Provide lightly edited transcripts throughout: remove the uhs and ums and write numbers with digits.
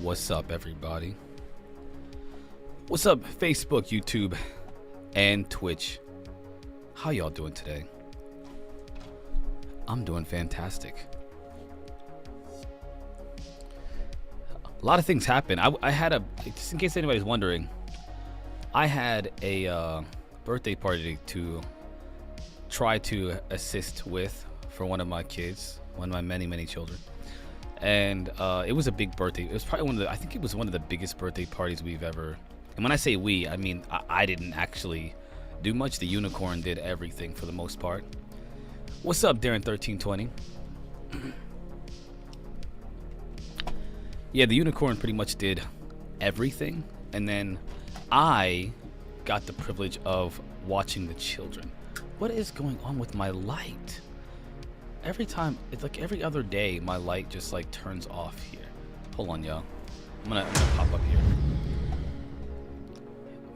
What's up, everybody? What's up, Facebook, YouTube, and Twitch? How y'all doing today? I'm doing fantastic. A lot of things happen. I had a, just in case anybody's wondering, I had a birthday party to try to assist with for one of my kids, one of my many children. And it was a big birthday. It was probably one of the, I think it was one of the biggest birthday parties we've ever, and when I say we, I mean I didn't actually do much. The unicorn did everything for the most part. What's up, Darren 1320? Yeah, the unicorn pretty much did everything, and then I got the privilege of watching the children. What is going on with my light? Every time, it's like every other day, my light just like turns off here. Hold on, y'all. I'm gonna pop up here.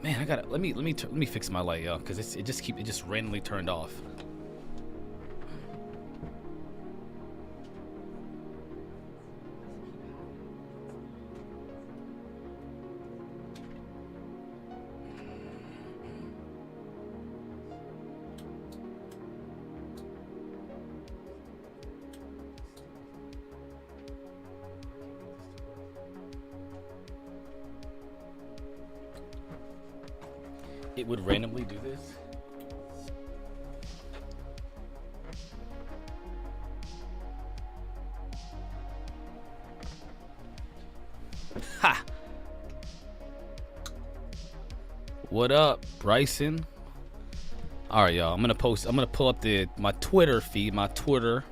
Man, I gotta let me fix my light, y'all, because it just randomly turned off. It would randomly do this. Ha! What up, Bryson? All right, y'all. I'm gonna pull up my Twitter feed, my Twitter.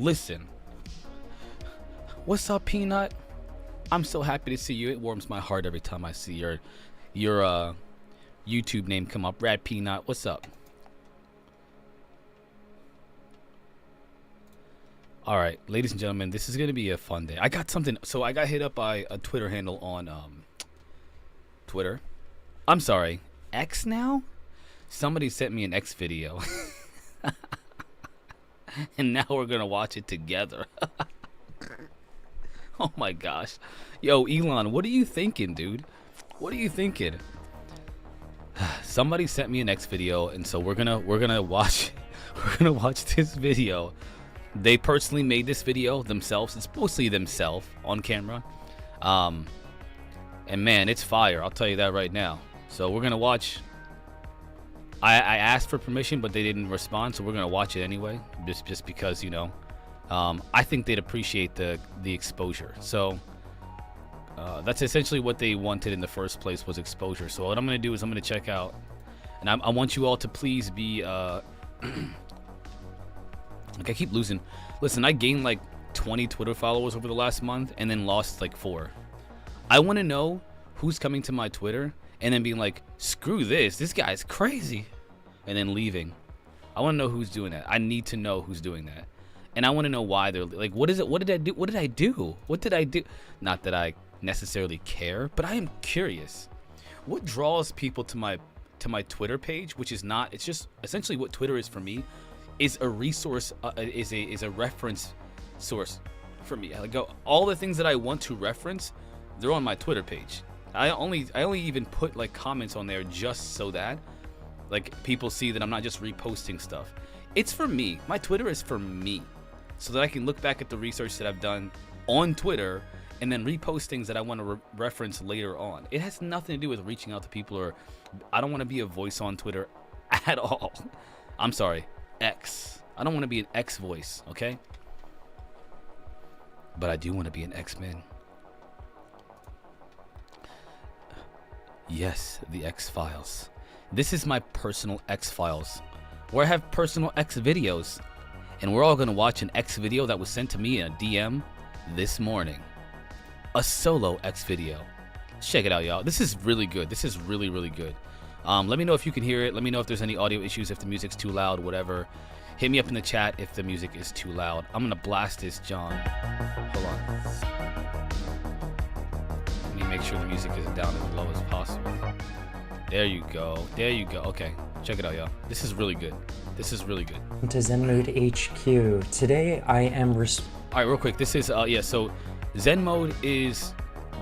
Listen. What's up, Peanut? I'm so happy to see you. It warms my heart every time I see your YouTube name come up. Rad Peanut, what's up? All right, ladies and gentlemen, this is gonna be a fun day. I got something. So I got hit up by a Twitter handle on Twitter. I'm sorry, X now. Somebody sent me an X video, and now we're gonna watch it together. Oh my gosh, yo, Elon, what are you thinking, dude? What are you thinking? Somebody sent me an X video, and so we're gonna watch this video. They personally made this video themselves. It's mostly themselves on camera, and man, it's fire. I'll tell you that right now. So we're gonna watch. I asked for permission, but they didn't respond, so we're gonna watch it anyway, just because, you know, I think they'd appreciate the exposure. So. That's essentially what they wanted in the first place, was exposure. So what I'm going to do is I'm going to check out, and I want you all to please be, like, I keep losing. Listen, I gained like 20 Twitter followers over the last month and then lost like 4. I want to know who's coming to my Twitter and then being like, screw this guy's crazy, and then leaving. I want to know who's doing that. I need to know who's doing that. And I want to know why they're like, what is it? What did I do? What did I do? What did I do? Not that I necessarily care, but I am curious. What draws people to my Twitter page, which is not, it's just essentially what Twitter is for me, is a resource, is a reference source for me. I go, all the things that I want to reference, they're on my Twitter page. I only even put like comments on there just so that like people see that I'm not just reposting stuff. It's for me. My Twitter is for me, so that I can look back at the research that I've done on Twitter and then repost things that I want to reference later on. It has nothing to do with reaching out to people, or I don't want to be a voice on Twitter at all. I'm sorry, X. I don't want to be an X voice, okay? But I do want to be an X-Men. Yes, the X-Files. This is my personal X-Files, where I have personal X videos, and we're all going to watch an X video that was sent to me in a DM this morning. A solo X video. Check it out, y'all. This is really good. This is really good. Let me know if you can hear it. Let me know if there's any audio issues, if the music's too loud, whatever. Hit me up in the chat if the music is too loud. I'm gonna blast this, John. Hold on. Let me make sure the music is down as low as possible. There you go. There you go. Okay. Check it out, y'all. This is really good. This is really good. To Zen Mode HQ. Today I am Alright, real quick. This is yeah, so Zen Mode is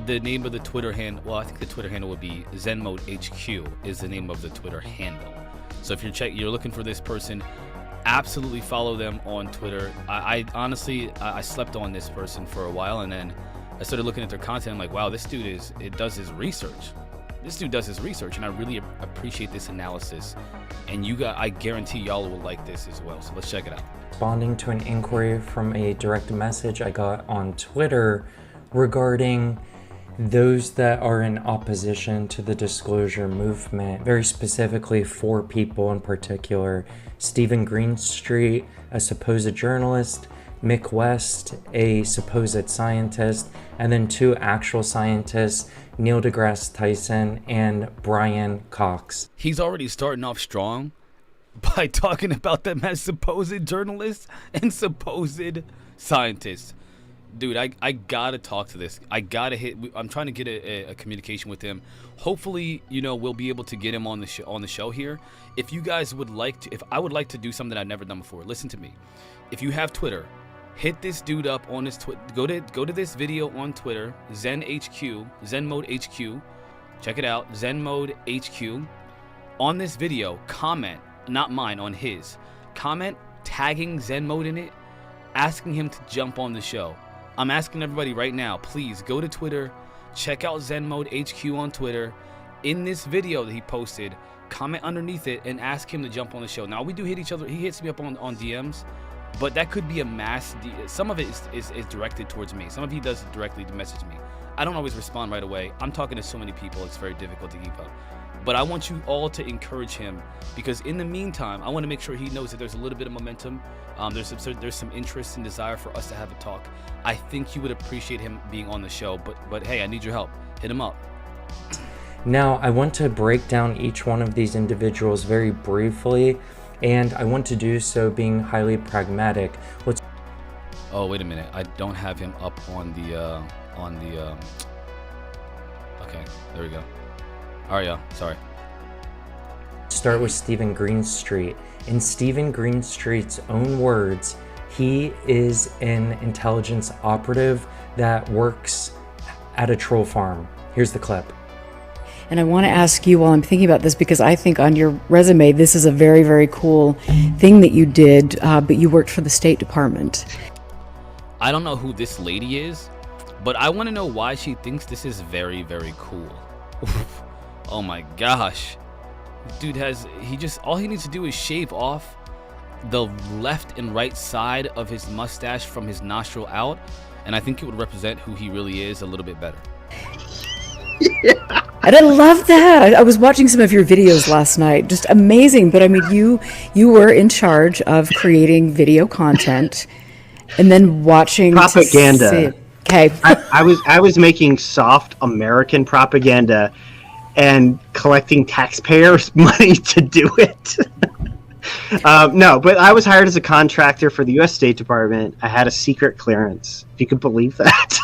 the name of the Twitter handle, well, I think the Twitter handle would be Zenmode HQ is the name of the Twitter handle. So if you're looking for this person, absolutely follow them on Twitter. I honestly slept on this person for a while, and then I started looking at their content. I'm like, wow, this dude does his research. This dude does his research, and I really appreciate this analysis. And I guarantee y'all will like this as well. So let's check it out. Responding to an inquiry from a direct message I got on Twitter regarding those that are in opposition to the disclosure movement, very specifically 4 people in particular: Stephen Greenstreet, a supposed journalist; Mick West, a supposed scientist; and then 2 actual scientists, Neil deGrasse Tyson and Brian Cox. He's already starting off strong by talking about them as supposed journalists and supposed scientists. Dude, I gotta talk to this. I'm trying to get a communication with him. Hopefully, we'll be able to get him on the show here. If you guys would like to, if I would like to do something I've never done before, listen to me. If you have Twitter, hit this dude up on his Twitter. Go to this video on Twitter, Zenmode HQ. Check it out, Zenmode HQ. On this video, comment, not mine, on his. Comment tagging Zenmode in it, asking him to jump on the show. I'm asking everybody right now, please go to Twitter, check out Zenmode HQ on Twitter. In this video that he posted, comment underneath it and ask him to jump on the show. Now, we do hit each other. He hits me up on DMs, but that could be a mass. Some of it is directed towards me. Some of he does directly to message me. I don't always respond right away. I'm talking to so many people, it's very difficult to keep up. But I want you all to encourage him, because in the meantime, I want to make sure he knows that there's a little bit of momentum. There's some interest and desire for us to have a talk. I think you would appreciate him being on the show, but hey, I need your help. Hit him up. Now, I want to break down each one of these individuals very briefly, and I want to do so being highly pragmatic. Oh, wait a minute. I don't have him up on the okay, there we go. All right, yeah, sorry. Start with Stephen Greenstreet. In Stephen Greenstreet's own words, he is an intelligence operative that works at a troll farm. Here's the clip. And I want to ask you while I'm thinking about this, because I think on your resume, this is a very, very cool thing that you did, but you worked for the State Department. I don't know who this lady is, but I want to know why she thinks this is very, very cool. Oh my gosh. Dude all he needs to do is shave off the left and right side of his mustache from his nostril out, and I think it would represent who he really is a little bit better. Yeah. And I love that. I was watching some of your videos last night. Just amazing. But I mean, you were in charge of creating video content and then watching propaganda. Okay. I was making soft American propaganda and collecting taxpayers' money to do it. No, but I was hired as a contractor for the U.S. State Department. I had a secret clearance, if you could believe that.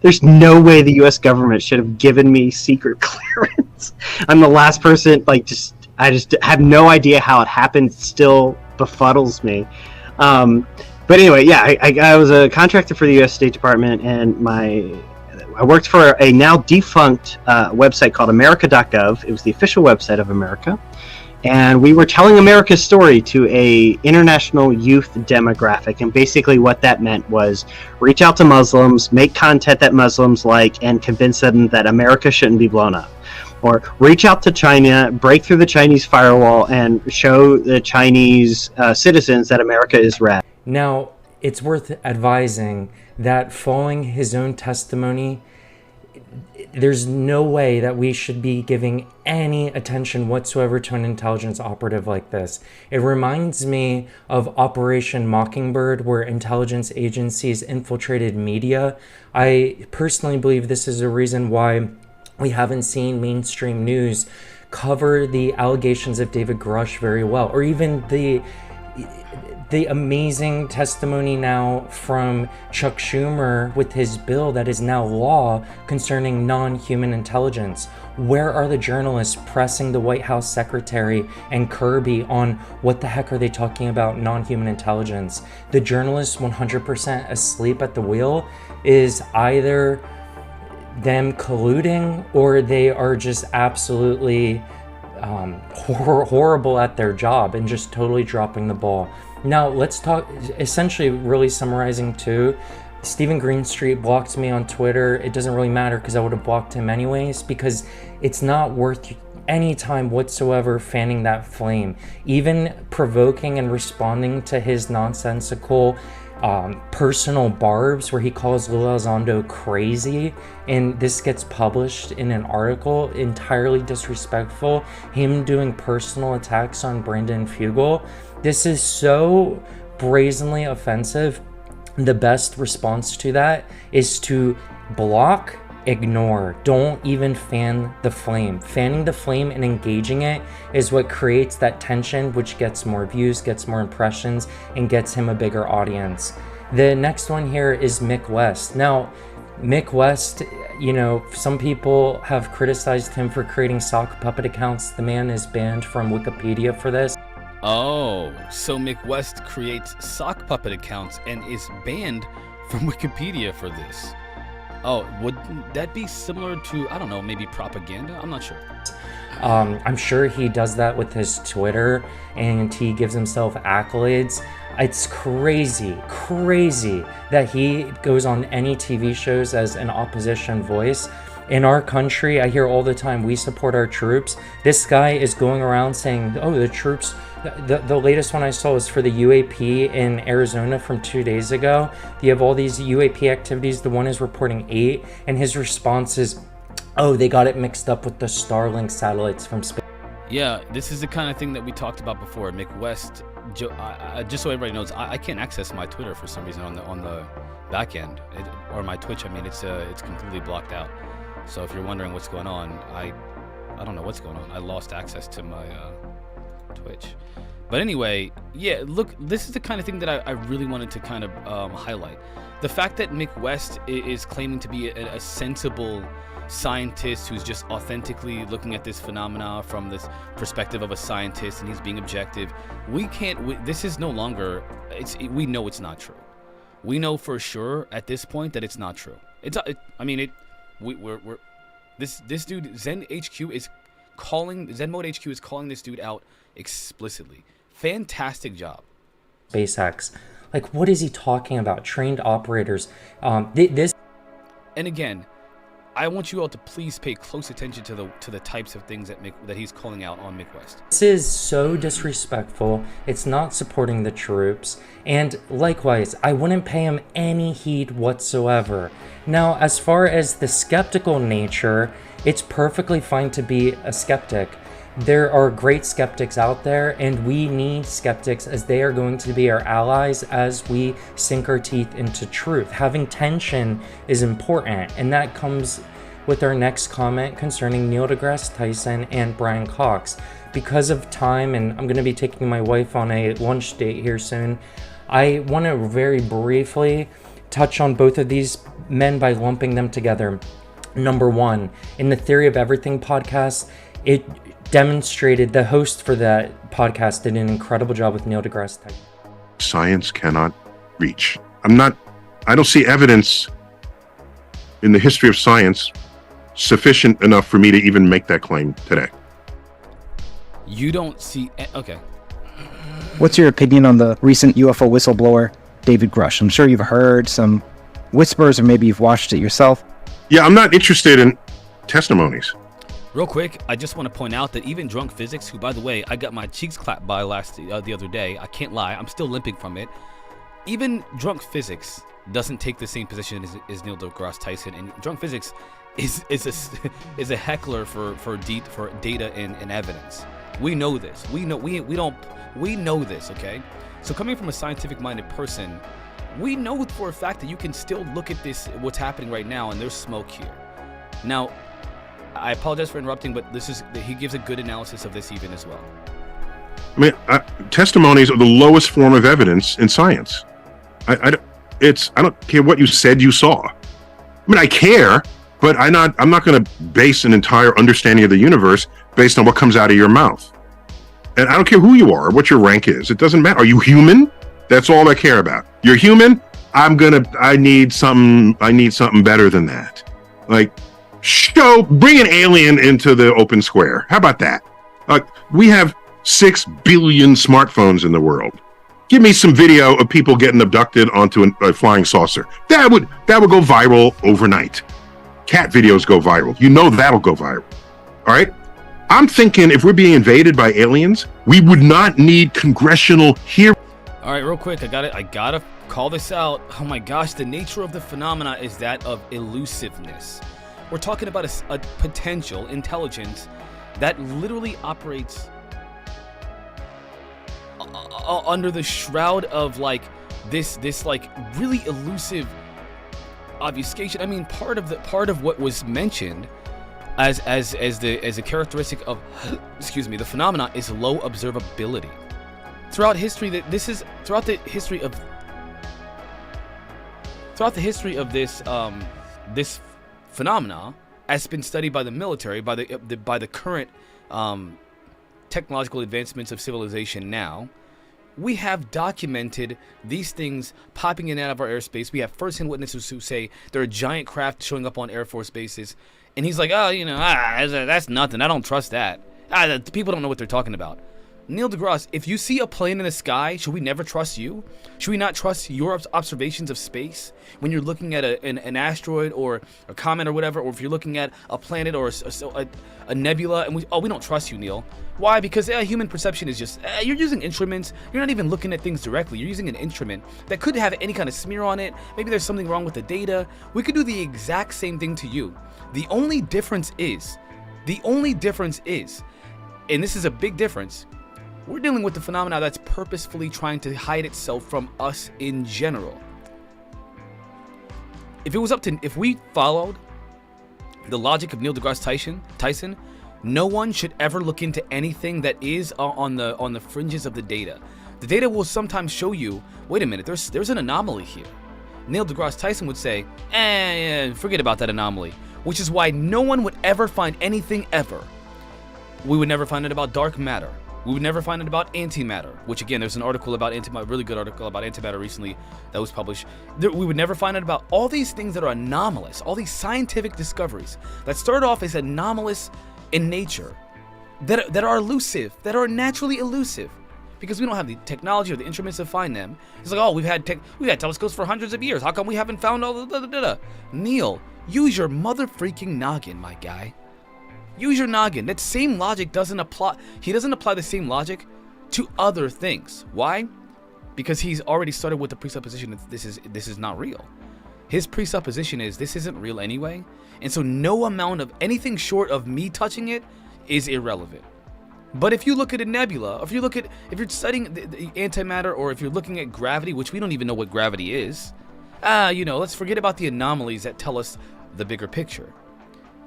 There's no way the U.S. government should have given me secret clearance. I'm the last person, I just have no idea how it happened. It still befuddles me. But anyway, yeah, I was a contractor for the U.S. State Department, and I worked for a now defunct website called America.gov. It was the official website of America. And we were telling America's story to a international youth demographic. And basically what that meant was reach out to Muslims, make content that Muslims like, and convince them that America shouldn't be blown up. Or reach out to China, break through the Chinese firewall, and show the Chinese citizens that America is rad. Now, it's worth advising that following his own testimony, there's no way that we should be giving any attention whatsoever to an intelligence operative like this. It reminds me of Operation Mockingbird, where intelligence agencies infiltrated media. I personally believe this is a reason why we haven't seen mainstream news cover the allegations of David Grush very well, or even the amazing testimony now from Chuck Schumer with his bill that is now law concerning non-human intelligence. Where are the journalists pressing the White House secretary and Kirby on what the heck are they talking about non-human intelligence? The journalists 100% asleep at the wheel is either them colluding, or they are just absolutely horrible at their job and just totally dropping the ball. Now let's talk, essentially really summarizing too, Stephen Greenstreet blocked me on Twitter. It doesn't really matter because I would have blocked him anyways, because it's not worth any time whatsoever fanning that flame. Even provoking and responding to his nonsensical personal barbs where he calls Lil Elizondo crazy, and this gets published in an article, entirely disrespectful. Him doing personal attacks on Brendan Fugel. This is so brazenly offensive. The best response to that is to block, ignore. Don't even fan the flame. Fanning the flame and engaging it is what creates that tension, which gets more views, gets more impressions, and gets him a bigger audience. The next one here is Mick West. Now, Mick West, you know, some people have criticized him for creating sock puppet accounts. The man is banned from Wikipedia for this. Oh, so Mick West creates sock puppet accounts and is banned from Wikipedia for this. Oh, would that be similar to, I don't know, maybe propaganda? I'm not sure. I'm sure he does that with his Twitter, and he gives himself accolades. It's crazy that he goes on any TV shows as an opposition voice. In our country, I hear all the time, we support our troops. This guy is going around saying, oh, the troops, the latest one I saw was for the UAP in Arizona from 2 days ago. You have all these UAP activities. The one is reporting 8, and his response is, oh, they got it mixed up with the Starlink satellites from space. Yeah, this is the kind of thing that we talked about before. Mick West, just so everybody knows, I can't access my Twitter for some reason on the back end, or my Twitch. I mean, it's completely blocked out. So if you're wondering what's going on, I don't know what's going on. I lost access to my Twitch. But anyway, yeah, look, this is the kind of thing that I really wanted to kind of highlight. The fact that Mick West is claiming to be a sensible scientist who's just authentically looking at this phenomena from this perspective of a scientist, and he's being objective. This is no longer, we know it's not true. We know for sure at this point that it's not true. This dude, Zen Mode HQ is calling this dude out explicitly. Fantastic job. SpaceX. Like, what is he talking about? Trained operators. And again, I want you all to please pay close attention to the types of things that he's calling out on Mick West. This is so disrespectful. It's not supporting the troops. And likewise, I wouldn't pay him any heed whatsoever. Now, as far as the skeptical nature, it's perfectly fine to be a skeptic. There are great skeptics out there, and we need skeptics, as they are going to be our allies as we sink our teeth into truth. Having tension is important, and that comes with our next comment concerning Neil deGrasse Tyson and Brian Cox. Because of time, and I'm going to be taking my wife on a lunch date here soon, I want to very briefly touch on both of these men by lumping them together. Number one, in the Theory of Everything podcast, it demonstrated, the host for that podcast did an incredible job with Neil deGrasse Tyson. Science cannot reach. I don't see evidence in the history of science sufficient enough for me to even make that claim today. You don't see, okay. What's your opinion on the recent UFO whistleblower, David Grush? I'm sure you've heard some whispers, or maybe you've watched it yourself. Yeah, I'm not interested in testimonies. Real quick, I just want to point out that even Drunk Physics, who, by the way, I got my cheeks clapped by the other day. I can't lie, I'm still limping from it. Even Drunk Physics doesn't take the same position as Neil deGrasse Tyson, and Drunk Physics is a heckler for data and evidence. We know this. We know this. Okay. So coming from a scientific-minded person, we know for a fact that you can still look at this, what's happening right now, and there's smoke here. Now, I apologize for interrupting, but he gives a good analysis of this even as well. I mean, testimonies are the lowest form of evidence in science. I don't care what you said you saw. I mean, I care, but I'm not going to base an entire understanding of the universe based on what comes out of your mouth. And I don't care who you are or what your rank is. It doesn't matter. Are you human? That's all I care about. You're human. I need something better than that. Like, bring an alien into the open square. How about that? We have 6 billion smartphones in the world. Give me some video of people getting abducted onto a flying saucer. That would go viral overnight. Cat videos go viral. You know that'll go viral. All right? I'm thinking if we're being invaded by aliens, we would not need congressional hearings. All right, real quick, I gotta call this out. Oh my gosh, the nature of the phenomena is that of elusiveness. We're talking about a potential intelligence that literally operates under the shroud of like this like really elusive obfuscation. I mean, part of what was mentioned as a characteristic of the phenomena is low observability. Throughout history, throughout the history of this phenomena, has been studied by the military, by the current technological advancements of civilization now. We have documented these things popping in and out of our airspace. We have first-hand witnesses who say there are giant craft showing up on Air Force bases. And he's like, that's nothing. I don't trust that. People don't know what they're talking about. Neil deGrasse, if you see a plane in the sky, should we never trust you? Should we not trust your observations of space when you're looking at an asteroid or a comet or whatever, or if you're looking at a planet or a nebula, and we don't trust you, Neil. Why? Because human perception is just, you're using instruments. You're not even looking at things directly. You're using an instrument that could have any kind of smear on it. Maybe there's something wrong with the data. We could do the exact same thing to you. The only difference is, and this is a big difference, we're dealing with the phenomena that's purposefully trying to hide itself from us in general. If we followed the logic of Neil deGrasse Tyson, no one should ever look into anything that is on the fringes of the data. The data will sometimes show you, wait a minute, there's an anomaly here. Neil deGrasse Tyson would say, forget about that anomaly, which is why no one would ever find anything ever. We would never find it about dark matter. We would never find it about antimatter, which again, there's an article about antimatter, really good article about antimatter recently that was published. We would never find out about all these things that are anomalous, all these scientific discoveries that start off as anomalous in nature, that are elusive, that are naturally elusive, because we don't have the technology or the instruments to find them. It's like, we've had telescopes for hundreds of years. How come we haven't found all the Neil, use your mother freaking noggin, my guy. Use your noggin. That same logic doesn't apply. He doesn't apply the same logic to other things. Why? Because he's already started with the presupposition that this is not real. His presupposition is this isn't real anyway, and so no amount of anything short of me touching it is irrelevant. But if you look at a nebula, if you're studying the antimatter, or if you're looking at gravity, which we don't even know what gravity is, let's forget about the anomalies that tell us the bigger picture.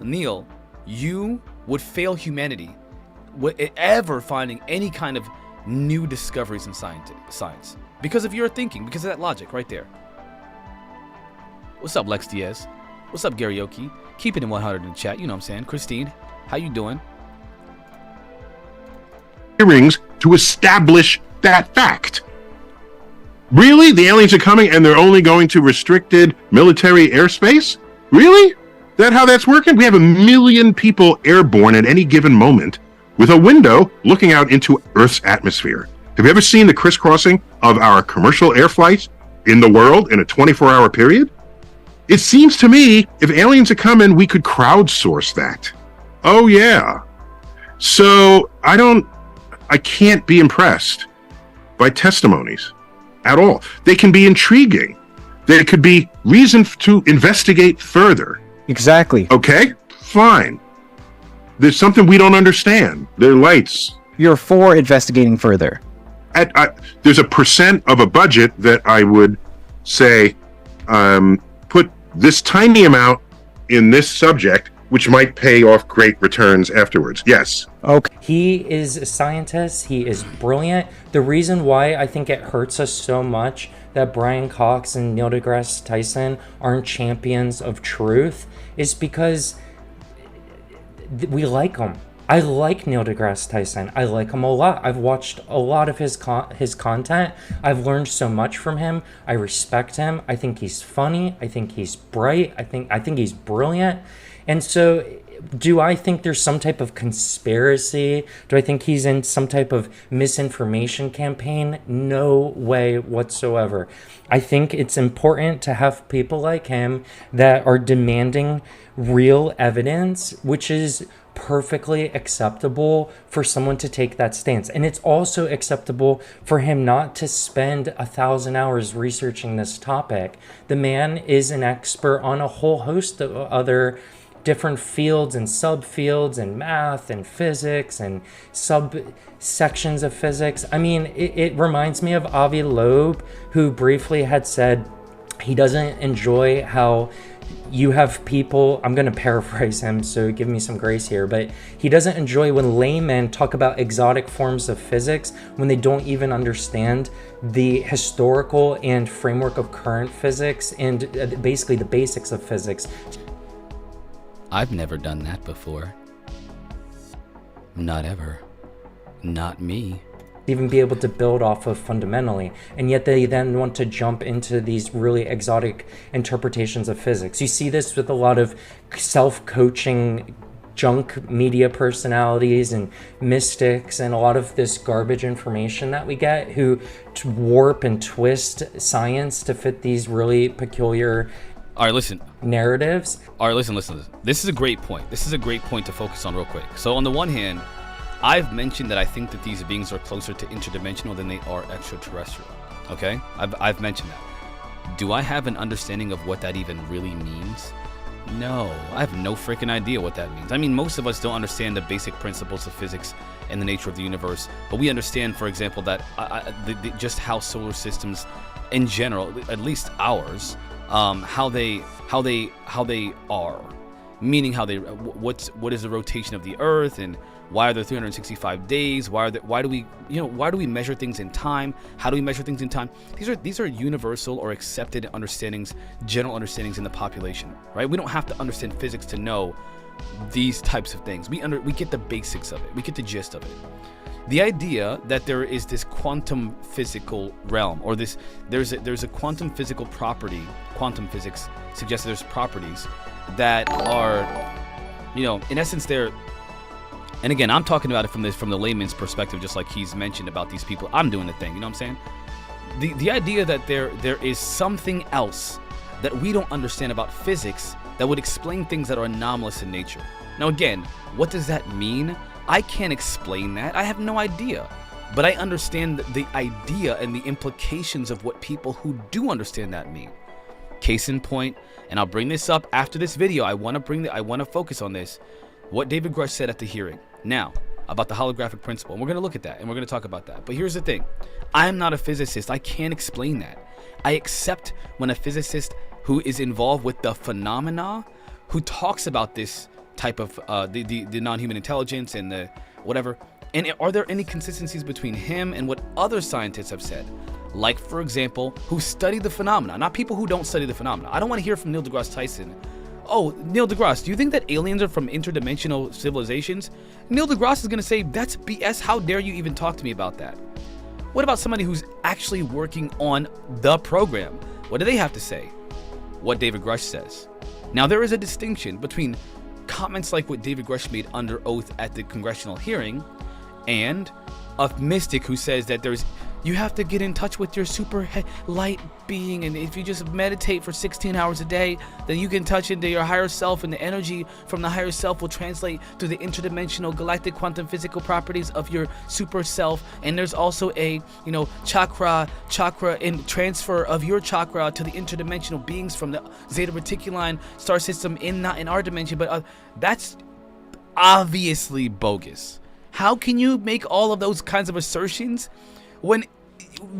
Neil, you would fail humanity ever finding any kind of new discoveries in science because of your thinking, because of that logic right there. What's up, Lex Diaz? What's up, Garioki? Keep it in 100 in the chat. You know what I'm saying. Christine, how you doing? Hearings to establish that fact. Really? The aliens are coming and they're only going to restricted military airspace? Really? That how that's working? We have 1 million people airborne at any given moment with a window looking out into Earth's atmosphere. Have you ever seen the crisscrossing of our commercial air flights in the world in a 24-hour period? It seems to me if aliens are coming, we could crowdsource that. Oh yeah. So I can't be impressed by testimonies at all. They can be intriguing. There could be reason to investigate further. Exactly. Okay, fine. There's something we don't understand. They're lights. You're for investigating further. There's a percent of a budget that I would say put this tiny amount in this subject, which might pay off great returns afterwards. Yes. Okay. He is a scientist. He is brilliant. The reason why I think it hurts us so much that Brian Cox and Neil deGrasse Tyson aren't champions of truth is because we like them. I like Neil deGrasse Tyson. I like him a lot. I've watched a lot of his content. I've learned so much from him. I respect him. I think he's funny. I think he's bright. I think he's brilliant. And so, do I think there's some type of conspiracy? Do I think he's in some type of misinformation campaign? No way whatsoever. I think it's important to have people like him that are demanding real evidence, which is perfectly acceptable for someone to take that stance. And it's also acceptable for him not to spend 1,000 hours researching this topic. The man is an expert on a whole host of other different fields and subfields and math and physics and subsections of physics. I mean, it reminds me of Avi Loeb, who briefly had said he doesn't enjoy how you have people, I'm going to paraphrase him, so give me some grace here, but he doesn't enjoy when laymen talk about exotic forms of physics when they don't even understand the historical and framework of current physics and basically the basics of physics. I've never done that before. Not ever. Not me. Even be able to build off of fundamentally, and yet they then want to jump into these really exotic interpretations of physics. You see this with a lot of self-coaching junk media personalities and mystics and a lot of this garbage information that we get who warp and twist science to fit these really peculiar narratives. All right, listen. This is a great point. This is a great point to focus on real quick. So on the one hand, I've mentioned that I think that these beings are closer to interdimensional than they are extraterrestrial. Okay? I've mentioned that. Do I have an understanding of what that even really means? No, I have no freaking idea what that means. I mean, most of us don't understand the basic principles of physics and the nature of the universe, but we understand, for example, that just how solar systems, in general, at least ours, how they are, meaning what is the rotation of the Earth and why are there 365 days? Why do we measure things in time? How do we measure things in time? These are universal or accepted understandings, general understandings in the population, right? We don't have to understand physics to know these types of things. We get the basics of it. We get the gist of it. The idea that there is this quantum physical realm, or there's a quantum physical property. Quantum physics suggests there's properties that are, in essence, they're. And again, I'm talking about it from the layman's perspective, just like he's mentioned about these people. I'm doing the thing, you know what I'm saying? The idea that there is something else that we don't understand about physics that would explain things that are anomalous in nature. Now again, what does that mean? I can't explain that. I have no idea. But I understand the idea and the implications of what people who do understand that mean. Case in point, and I'll bring this up after this video. I want to focus on this. What David Grush said at the hearing. Now, about the holographic principle. And we're going to look at that, and we're going to talk about that. But here's the thing. I am not a physicist. I can't explain that. I accept when a physicist who is involved with the phenomena, who talks about this type of, the non-human intelligence and the whatever. And are there any consistencies between him and what other scientists have said? Like, for example, who study the phenomena, not people who don't study the phenomena. I don't want to hear from Neil deGrasse Tyson. Oh, Neil deGrasse, do you think that aliens are from interdimensional civilizations? Neil deGrasse is going to say, that's BS. How dare you even talk to me about that? What about somebody who's actually working on the program? What do they have to say? What David Grush says. Now, there is a distinction between comments like what David Grush made under oath at the congressional hearing and a mystic who says that you have to get in touch with your super light being, and if you just meditate for 16 hours a day, then you can touch into your higher self, and the energy from the higher self will translate to the interdimensional galactic quantum physical properties of your super self. And there's also a chakra and transfer of your chakra to the interdimensional beings from the Zeta Reticuline star system not in our dimension, but that's obviously bogus. How can you make all of those kinds of assertions when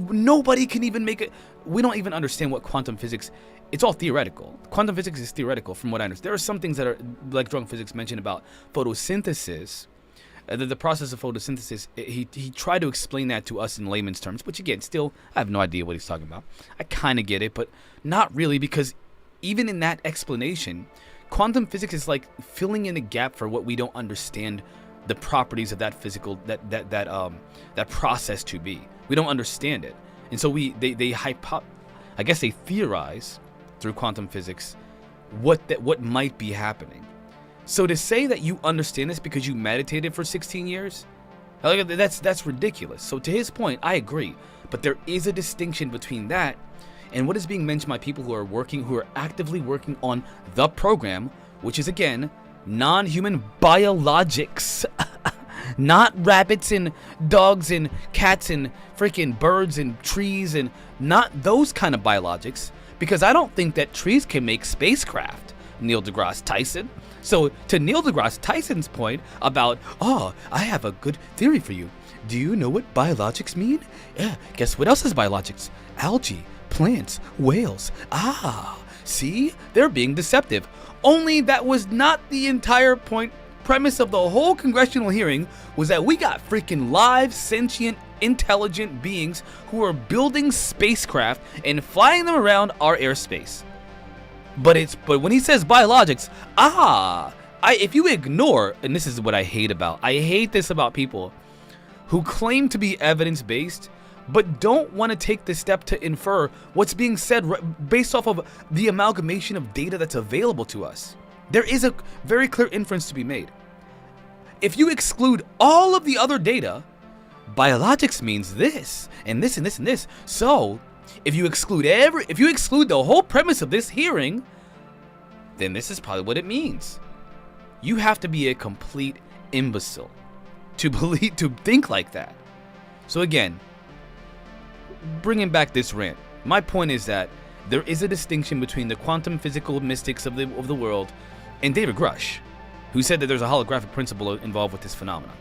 nobody can even make it? We don't even understand what quantum physics. It's all theoretical. Quantum physics is theoretical, from what I understand. There are some things that are, like drunk physics mentioned about photosynthesis. The process of photosynthesis. He tried to explain that to us in layman's terms, which again, still, I have no idea what he's talking about. I kind of get it, but not really, because even in that explanation, quantum physics is like filling in a gap for what we don't understand the properties of that physical that process to be. We don't understand it, and so they theorize through quantum physics what might be happening. So to say that you understand this because you meditated for 16 years, that's ridiculous. So to his point, I agree, but there is a distinction between that and what is being mentioned by people who are actively working on the program, which is again non-human biologics. Not rabbits and dogs and cats and freaking birds and trees, and not those kind of biologics, because I don't think that trees can make spacecraft, Neil deGrasse Tyson. So to Neil deGrasse Tyson's point about, I have a good theory for you. Do you know what biologics mean? Yeah, guess what else is biologics? Algae, plants, whales. See? They're being deceptive. Only that was not the entire premise of the whole congressional hearing, was that we got freaking live, sentient, intelligent beings who are building spacecraft and flying them around our airspace. But when he says biologics, if you ignore, and this is what I hate this about people who claim to be evidence-based, but don't want to take the step to infer what's being said based off of the amalgamation of data that's available to us. There is a very clear inference to be made. If you exclude all of the other data, biologics means this, and this, and this, and this. So, if you exclude the whole premise of this hearing, then this is probably what it means. You have to be a complete imbecile to think like that. So again, bringing back this rant, my point is that there is a distinction between the quantum physical mystics of the world and David Grush, who said that there's a holographic principle involved with this phenomenon.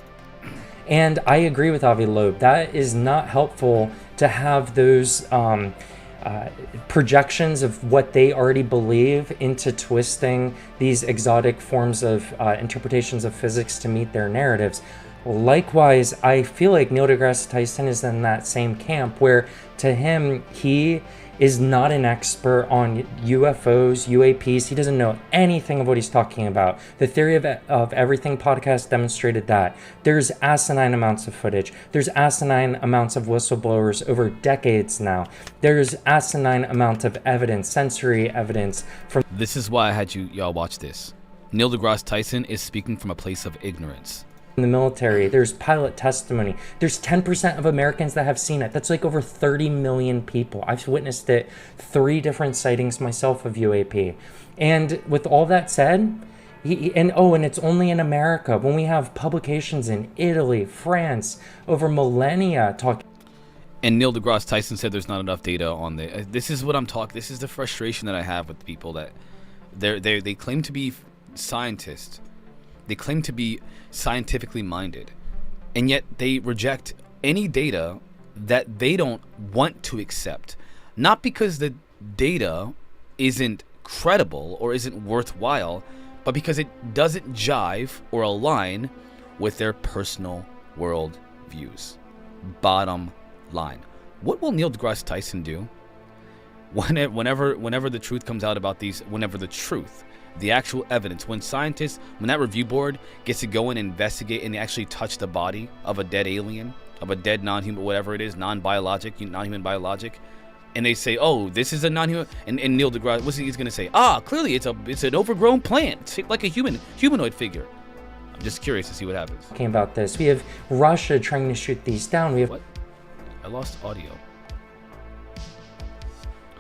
And I agree with Avi Loeb. That is not helpful to have those projections of what they already believe into twisting these exotic forms of interpretations of physics to meet their narratives. Likewise, I feel like Neil deGrasse Tyson is in that same camp where, to him, he is not an expert on UFOs, UAPs. He doesn't know anything of what he's talking about. The Theory of Everything podcast demonstrated that. There's asinine amounts of footage. There's asinine amounts of whistleblowers over decades now. There's asinine amount of evidence, sensory evidence from... This is why I had y'all watch this. Neil deGrasse Tyson is speaking from a place of ignorance. In the military, there's pilot testimony. There's 10% of Americans that have seen it. That's like over 30 million people. I've witnessed it 3 different sightings myself of UAP. And with all that said, and it's only in America when we have publications in Italy, France, over millennia talking. And Neil deGrasse Tyson said there's not enough data on the. This is what I'm talking. This is the frustration that I have with people that they claim to be scientists. They claim to be scientifically minded, and yet they reject any data that they don't want to accept. Not because the data isn't credible or isn't worthwhile, but because it doesn't jive or align with their personal world views. Bottom line. What will Neil deGrasse Tyson do whenever the truth comes out about these, the actual evidence, when that review board gets to go and investigate and they actually touch the body of a dead alien, of a dead non-human, whatever it is, non-human biologic, and they say, this is a non-human, and Neil deGrasse, what's he's going to say? Clearly it's an overgrown plant. It's shaped like a humanoid figure. I'm just curious to see what happens. Talking about this, we have Russia trying to shoot these down. We have... What? I lost audio.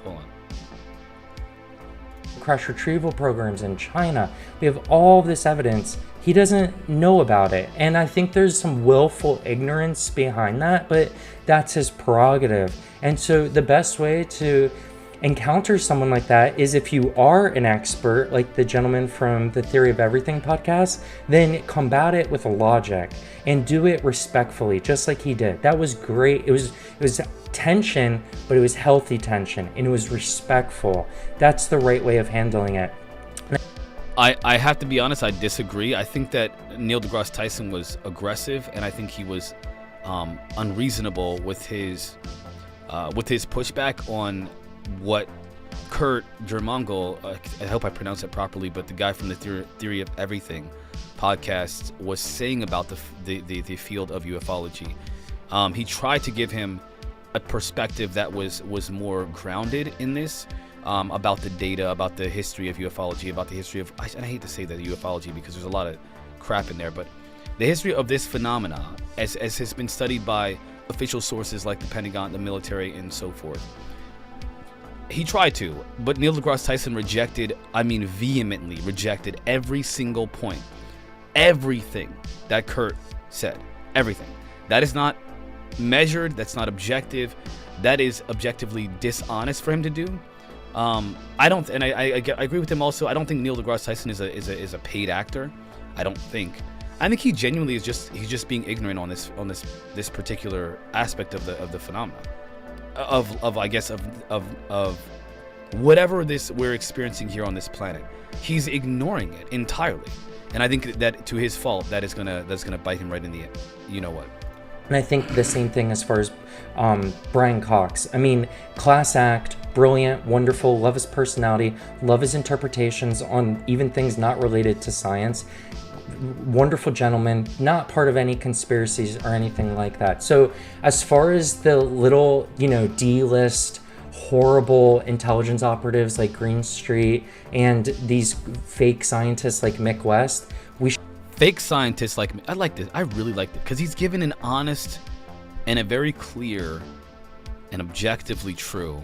Hold on. Crash retrieval programs in China. We have all this evidence. He doesn't know about it. And I think there's some willful ignorance behind that, but that's his prerogative. And so the best way to encounter someone like that is, if you are an expert, like the gentleman from the Theory of Everything podcast, then combat it with logic and do it respectfully, just like he did. That was great. It was tension, but it was healthy tension, and it was respectful. That's the right way of handling it. I have to be honest, I disagree. I think that Neil deGrasse Tyson was aggressive, and I think he was unreasonable with his pushback on what Kurt Germangel, I hope I pronounced it properly, but the guy from the Theory of Everything podcast was saying about the field of ufology. He tried to give him a perspective that was more grounded in this, about the data, about the history of ufology, about the history of, I hate to say that ufology because there's a lot of crap in there, but the history of this phenomena as has been studied by official sources like the Pentagon, the military, and so forth. He tried to, but Neil deGrasse Tyson vehemently rejected every single point, everything that Kurt said, everything. That is not measured, that's not objective, that is objectively dishonest for him to do. I agree with him also. I don't think Neil deGrasse Tyson is a paid actor. I think he genuinely he's just being ignorant on this particular aspect of the phenomena of whatever this we're experiencing here on this planet. He's ignoring it entirely, and I think that to his fault, that's gonna bite him right in the you know what. And I think the same thing as far as Brian Cox. I mean, class act, brilliant, wonderful, love his personality, love his interpretations on even things not related to science. Wonderful gentleman, not part of any conspiracies or anything like that. So as far as the little, D-list horrible intelligence operatives like Greenstreet and these fake scientists like Mick West, fake scientists like me. I like this. I really like it because he's given an honest and a very clear and objectively true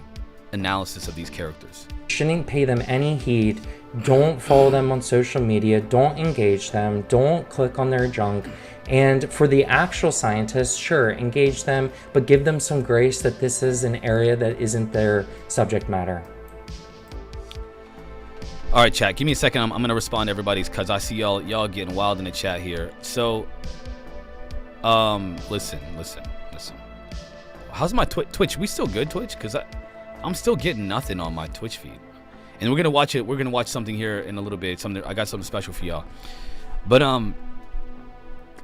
analysis of these characters. Shouldn't pay them any heed. Don't follow them on social media. Don't engage them. Don't click on their junk. And for the actual scientists, sure, engage them, but give them some grace that this is an area that isn't their subject matter. All right, chat. Give me a second. I'm gonna respond to everybody's because I see y'all getting wild in the chat here. So, listen. How's my Twitch? We still good, Twitch? Because I'm still getting nothing on my Twitch feed. And we're gonna watch it. We're gonna watch something here in a little bit. I got something special for y'all. But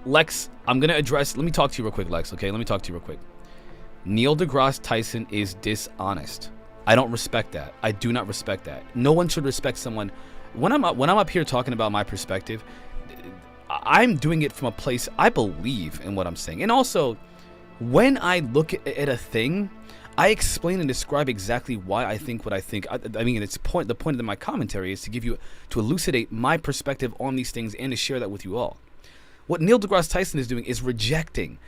Lex, I'm gonna address. Let me talk to you real quick, Lex. Okay, let me talk to you real quick. Neil deGrasse Tyson is dishonest. I don't respect that. I do not respect that. No one should respect someone. When I'm up here talking about my perspective, I'm doing it from a place I believe in what I'm saying. And also, when I look at a thing, I explain and describe exactly why I think what I think. I mean, the point of my commentary is to elucidate my perspective on these things and to share that with you all. What Neil deGrasse Tyson is doing is reject, deny.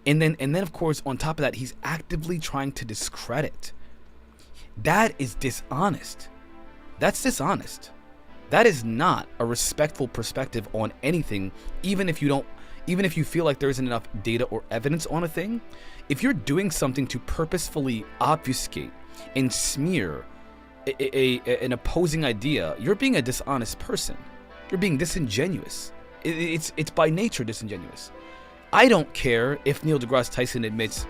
And then of course, on top of that, he's actively trying to discredit. That is dishonest. That's dishonest. That is not a respectful perspective on anything, even if you feel like there isn't enough data or evidence on a thing. If you're doing something to purposefully obfuscate and smear an opposing idea, you're being a dishonest person. You're being disingenuous. It's by nature disingenuous. I don't care if Neil deGrasse Tyson admits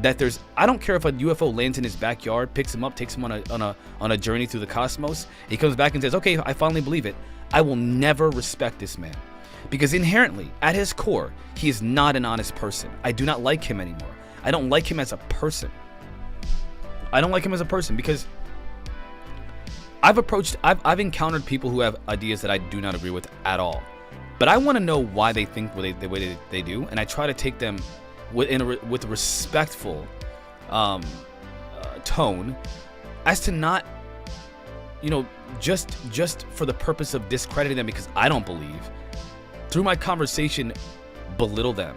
that I don't care if a UFO lands in his backyard, picks him up, takes him on a journey through the cosmos. He comes back and says, okay, I finally believe it. I will never respect this man. Because inherently, at his core, he is not an honest person. I do not like him anymore. I don't like him as a person. Because I've encountered people who have ideas that I do not agree with at all. But I want to know why they think the way they do, and I try to take them with a respectful tone, as to not, just for the purpose of discrediting them because I don't believe. Through my conversation, belittle them,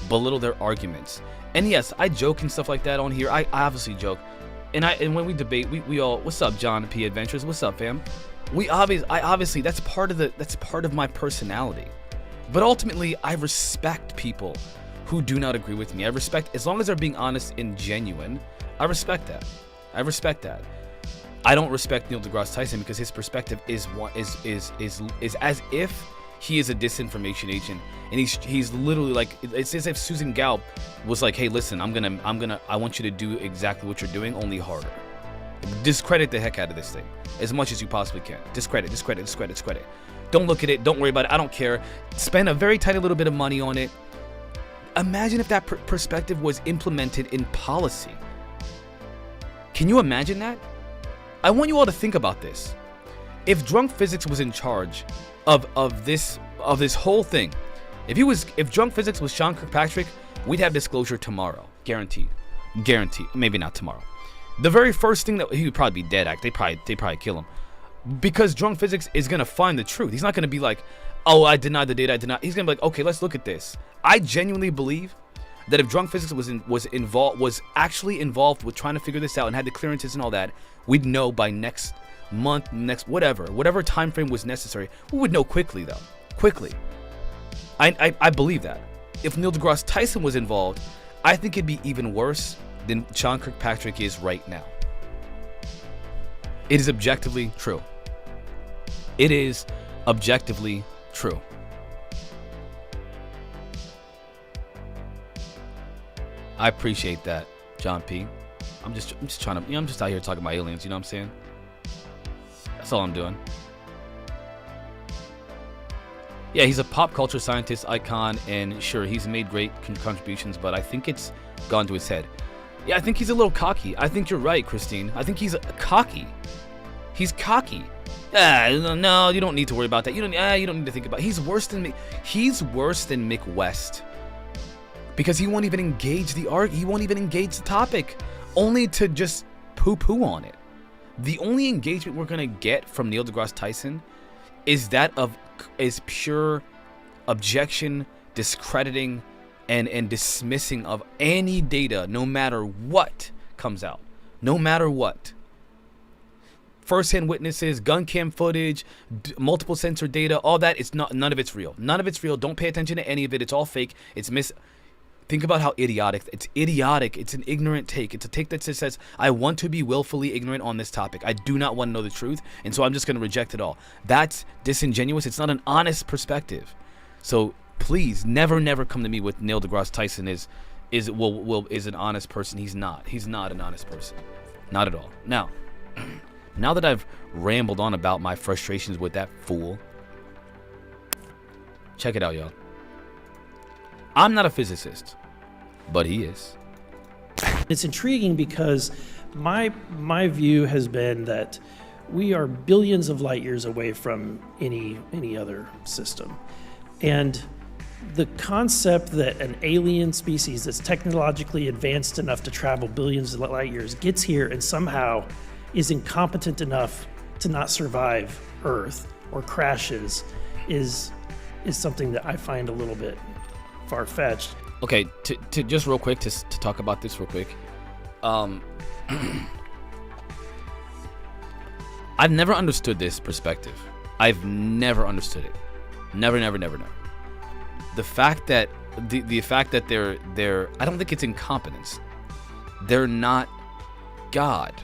belittle their arguments. And yes, I joke and stuff like that on here. I obviously joke, and when we debate, we all, what's up, John P Adventures? What's up, fam? Obviously that's part of my personality. But ultimately, I respect people who do not agree with me. I respect, as long as they're being honest and genuine, I respect that. I don't respect Neil deGrasse Tyson because his perspective is as if he is a disinformation agent, and he's literally like, it's as if Susan Galp was like, hey, listen, I want you to do exactly what you're doing, only harder. Discredit the heck out of this thing as much as you possibly can. Discredit. Don't look at it. Don't worry about it. I don't care. Spend a very tiny little bit of money on it. Imagine if that perspective was implemented in policy. Can you imagine that? I want you all to think about this. If Drunk Physics was in charge of this whole thing, if Drunk Physics was Sean Kirkpatrick, we'd have disclosure tomorrow, guaranteed. Maybe not tomorrow. The very first thing that he would probably be dead. They probably kill him, because Drunk Physics is gonna find the truth. He's not gonna be like, oh, I denied the data, I did not. He's gonna be like, okay, let's look at this. I genuinely believe that if Drunk Physics was actually involved with trying to figure this out and had the clearances and all that, we'd know by next month, whatever time frame was necessary. We would know quickly, though. Quickly. I believe that. If Neil deGrasse Tyson was involved, I think it'd be even worse than Sean Kirkpatrick is right now. It is objectively true. It is objectively true. I appreciate that, John P. I'm just trying to, I'm just out here talking about aliens, you know what I'm saying? That's all I'm doing. Yeah, he's a pop culture scientist icon, and sure, he's made great contributions, but I think it's gone to his head. Yeah, I think he's a little cocky. I think you're right, Christine. I think he's cocky. He's cocky. No, you don't need to worry about that. You don't need to think about it. He's worse than Mick West. Because he won't even engage he won't even engage the topic, only to just poo-poo on it. The only engagement we're gonna get from Neil deGrasse Tyson is pure objection, discrediting, and dismissing of any data, no matter what comes out, no matter what. First-hand witnesses, gun cam footage, multiple sensor data, all that. None of it's real. None of it's real. Don't pay attention to any of it. It's all fake. Think about how idiotic. It's idiotic. It's an ignorant take. It's a take that says, I want to be willfully ignorant on this topic. I do not want to know the truth, and so I'm just going to reject it all. That's disingenuous. It's not an honest perspective. So please, never come to me with Neil deGrasse Tyson is an honest person. He's not. He's not an honest person. Not at all. Now that I've rambled on about my frustrations with that fool, check it out, y'all. I'm not a physicist, but he is. It's intriguing because my view has been that we are billions of light years away from any other system. And the concept that an alien species that's technologically advanced enough to travel billions of light years gets here and somehow is incompetent enough to not survive Earth or crashes is something that I find a little bit far-fetched. Okay, to just real quick, to talk about this real quick. I've never understood this perspective. I've never understood it. Never. The fact that the fact that they're I don't think it's incompetence. They're not God.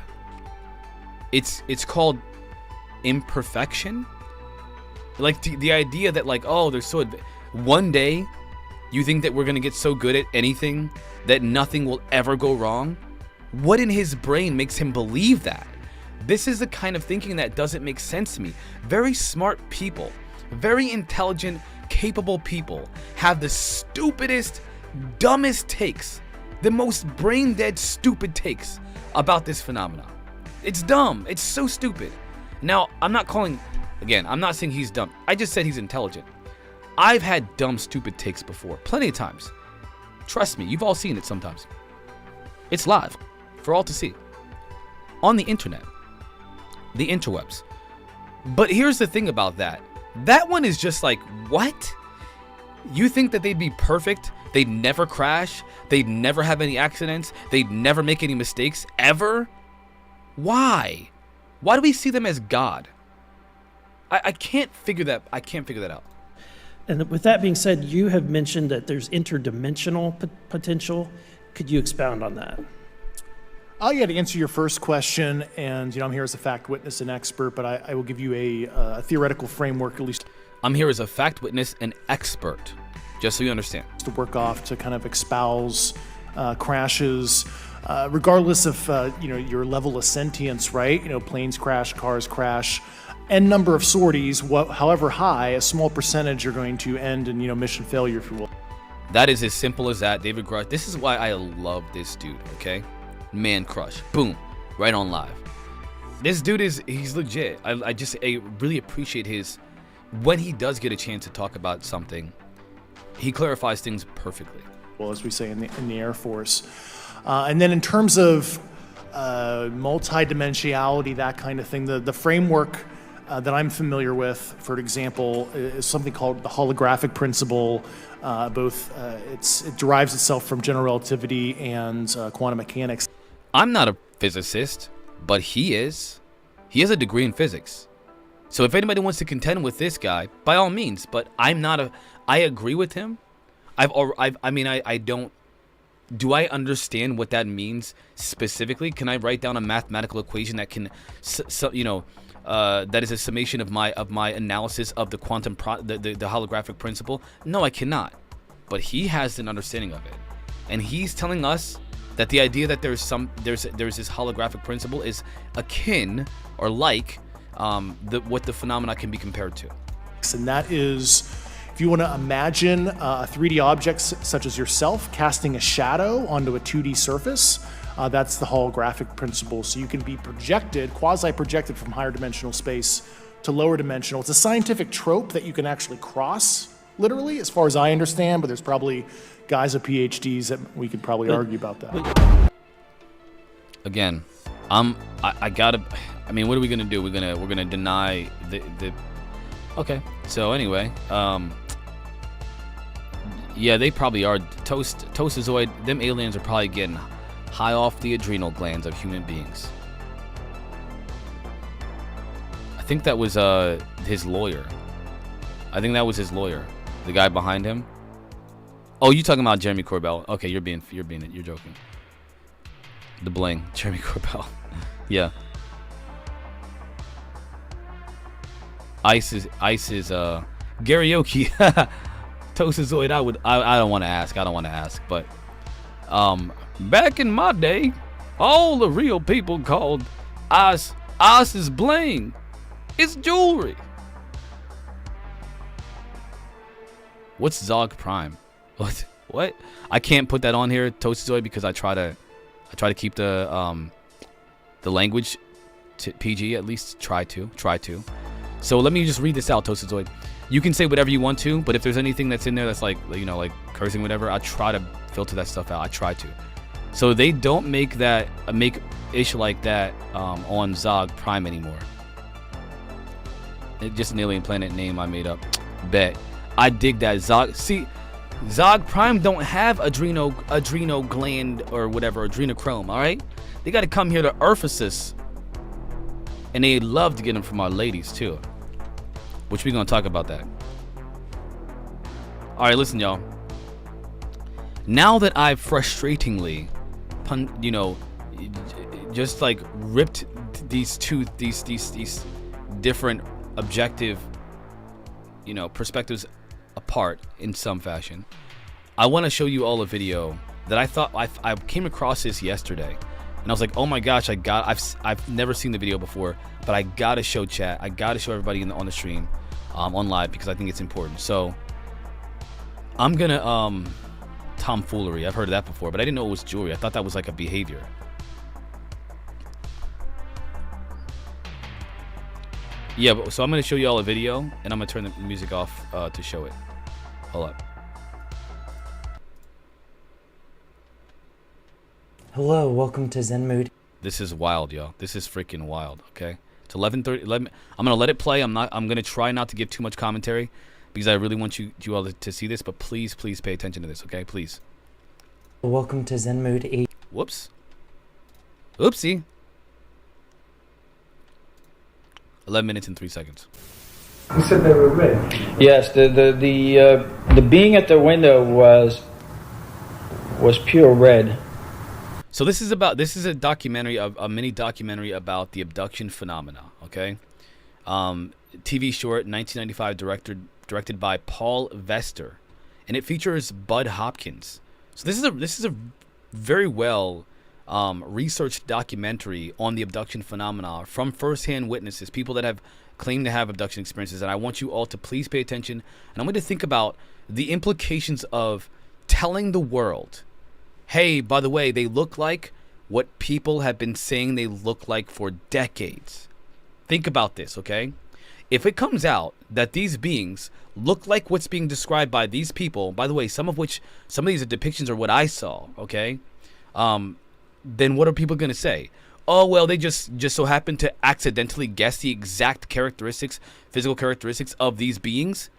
It's called imperfection. Like the idea that like, oh, they're so one day you think that we're gonna get so good at anything that nothing will ever go wrong? What in his brain makes him believe that? This is the kind of thinking that doesn't make sense to me. Very smart people, very intelligent, capable people have the stupidest, dumbest takes, the most brain-dead, stupid takes about this phenomenon. It's dumb. It's so stupid. Now, I'm not saying he's dumb. I just said he's intelligent. I've had dumb, stupid takes before, plenty of times. Trust me, you've all seen it sometimes. It's live, for all to see. On the internet. The interwebs. But here's the thing about that. That one is just like, what? You think that they'd be perfect? They'd never crash? They'd never have any accidents? They'd never make any mistakes? Ever? Why? Why do we see them as God? I can't figure that out. And with that being said, you have mentioned that there's interdimensional potential. Could you expound on that? Yeah, to answer your first question, and I'm here as a fact witness and expert, but I will give you a theoretical framework at least. I'm here as a fact witness and expert, just so you understand. To work off to kind of espouse crashes, regardless of your level of sentience, right? Planes crash, cars crash. N number of sorties, however high, a small percentage are going to end in mission failure, if you will. That is as simple as that, David Grush. This is why I love this dude, okay? Man crush. Boom. Right on live. This dude he's legit. I really appreciate when he does get a chance to talk about something, he clarifies things perfectly. Well, as we say in the Air Force. And then in terms of multidimensionality, that kind of thing, the framework that I'm familiar with, for example, is something called the holographic principle. It derives itself from general relativity and quantum mechanics. I'm not a physicist, but he is. He has a degree in physics. So if anybody wants to contend with this guy, by all means. But I'm not I agree with him. I don't. Do I understand what that means specifically? Can I write down a mathematical equation that can, that is a summation of my analysis of the quantum the holographic principle? No, I cannot. But he has an understanding of it, and he's telling us that the idea that there's this holographic principle is akin or like what the phenomena can be compared to. And that is, if you want to imagine a 3D object such as yourself casting a shadow onto a 2D surface, that's the holographic principle. So you can be projected, quasi-projected from higher dimensional space to lower dimensional. It's a scientific trope that you can actually cross, literally, as far as I understand, but there's probably guys with PhDs that we could probably argue about that. Again, I gotta. I mean, what are we gonna do? We're gonna deny the. Okay. So anyway, yeah, they probably are. Toastazoid. Them aliens are probably getting high off the adrenal glands of human beings. I think that was his lawyer. The guy behind him. Oh, you talking about Jeremy Corbell? Okay, you're joking. The bling, Jeremy Corbell. Yeah. Ice is karaoke. Toastazoid. I don't want to ask, but back in my day, all the real people called ice is bling. It's jewelry. What's Zog Prime? What? I can't put that on here, Toastazoid, because I try to keep the language to PG, at least try to. So let me just read this out, Toastazoid. You can say whatever you want to, but if there's anything that's in there that's like cursing, whatever, I try to filter that stuff out. I try to. So they don't make ish like that on Zog Prime anymore. It's just an alien planet name I made up. Bet. I dig that. Zog Prime don't have adrenal gland or whatever, adrenochrome, all right? They got to come here to Earphasis. And they love to get them from our ladies, too. Which we're going to talk about that. All right, listen, y'all. Now that I've frustratingly, just like ripped these different objective, perspectives apart in some fashion, I want to show you all a video that I thought I came across this yesterday, and I was like, oh my gosh, I've never seen the video before, but I gotta show chat, I gotta show everybody on the stream, on live, because I think it's important. So I'm gonna tomfoolery. I've heard of that before, but I didn't know it was jewelry. I thought that was like a behavior. Yeah, so I'm gonna show you all a video, and I'm gonna turn the music off to show it. Hold up. Hello, welcome to Zen Mood. This is wild, y'all. This is freaking wild. Okay, it's 11:30. I'm gonna let it play. I'm gonna try not to give too much commentary because I really want you all to see this. But please pay attention to this. Okay, please. Welcome to Zen Mood 8. Whoops. Oopsie. 11 minutes and 3 seconds. You said they were red. Yes, the being at the window was pure red. So this is a documentary, a mini documentary about the abduction phenomena. Okay, TV short, 1995, directed by Paul Vester, and it features Bud Hopkins. So this is a very well researched documentary on the abduction phenomena from firsthand witnesses, people that have claimed to have abduction experiences. And I want you all to please pay attention, and I want you to think about the implications of telling the world, hey, by the way, they look like what people have been saying they look like for decades. Think about this, okay? If it comes out that these beings look like what's being described by these people, by the way, some of these depictions are what I saw, okay? Then what are people going to say? Oh, well, they just so happen to accidentally guess the exact characteristics, physical characteristics of these beings?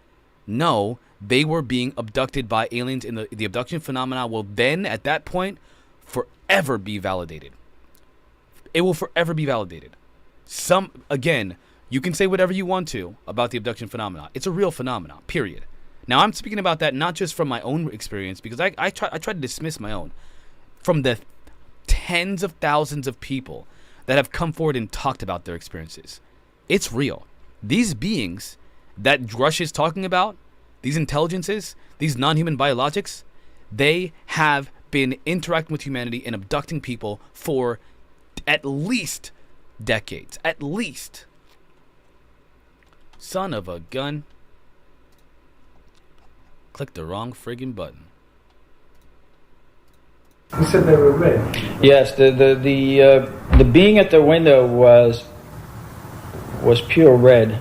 No, they were being abducted by aliens, and the abduction phenomena will then, at that point, forever be validated. It will forever be validated. Again, you can say whatever you want to about the abduction phenomena. It's a real phenomenon, period. Now, I'm speaking about that not just from my own experience, because I try to dismiss my own. From the tens of thousands of people that have come forward and talked about their experiences. It's real. These beings that Rush is talking about, these intelligences, these non-human biologics, they have been interacting with humanity and abducting people for at least decades. At least. Son of a gun. Clicked the wrong friggin' button. You said they were red. Yes, the being at the window was pure red,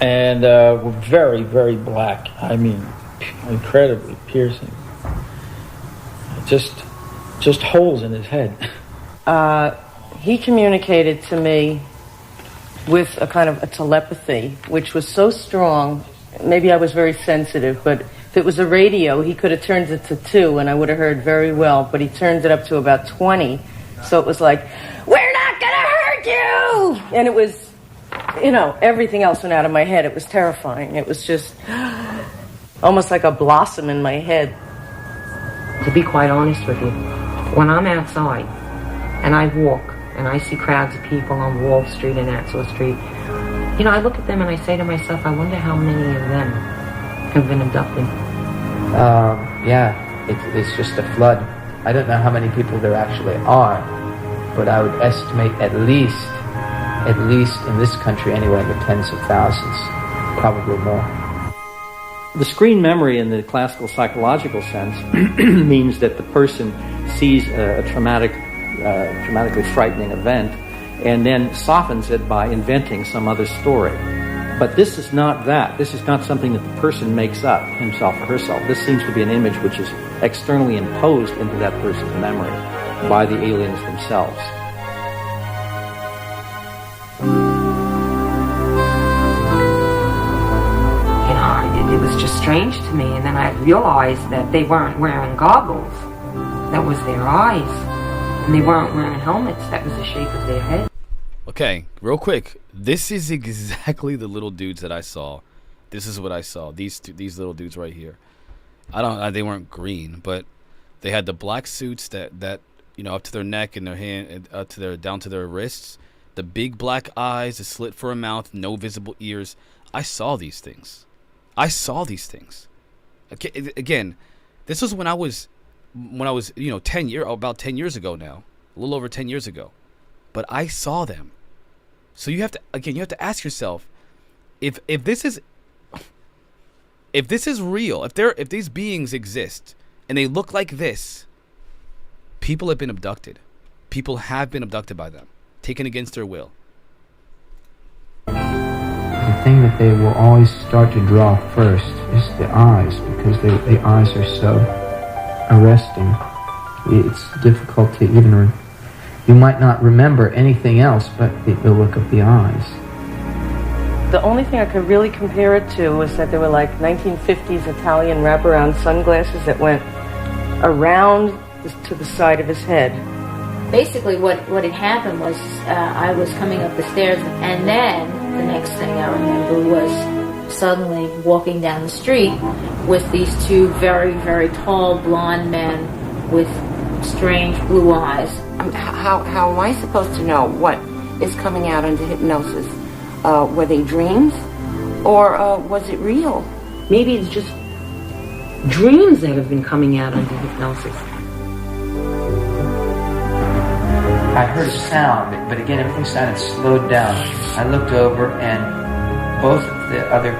and very, very black. I mean, incredibly piercing. Just holes in his head. He communicated to me with a kind of a telepathy, which was so strong. Maybe I was very sensitive, but if it was a radio, he could have turned it to 2 and I would have heard very well, but he turned it up to about 20. So it was like, we're not going to hurt you! And it was, everything else went out of my head. It was terrifying. It was just almost like a blossom in my head. To be quite honest with you, when I'm outside and I walk and I see crowds of people on Wall Street and Axel Street, I look at them and I say to myself, I wonder how many of them have been abducted. It's just a flood. I don't know how many people there actually are, but I would estimate at least in this country anyway, in the tens of thousands, probably more. The screen memory in the classical psychological sense means that the person sees a traumatically frightening event and then softens it by inventing some other story. But this is not that. This is not something that the person makes up, himself or herself. This seems to be an image which is externally imposed into that person's memory by the aliens themselves. It was just strange to me, and then I realized that they weren't wearing goggles. That was their eyes. And they weren't wearing helmets. That was the shape of their head. Okay, real quick. This is exactly the little dudes that I saw. This is what I saw. These little dudes right here. They weren't green, but they had the black suits that up to their neck and their hand, down to their wrists. The big black eyes, the slit for a mouth, no visible ears. I saw these things. Okay, again, this was when I was 10 years ago now, a little over 10 years ago, but I saw them. So you have to ask yourself, if this is real, if these beings exist and they look like this, people have been abducted. People have been abducted by them, taken against their will. The thing that they will always start to draw first is the eyes, because the eyes are so arresting. It's difficult to even... You might not remember anything else but the look of the eyes. The only thing I could really compare it to was that they were like 1950s Italian wraparound sunglasses that went around to the side of his head. Basically what had happened was I was coming up the stairs, and then the next thing I remember was suddenly walking down the street with these two very, very tall blonde men with strange blue eyes. How am I supposed to know what is coming out under hypnosis? Were they dreams? Or was it real? Maybe it's just dreams that have been coming out under hypnosis. I heard a sound, but again, everything sounded slowed down. I looked over, and both of the other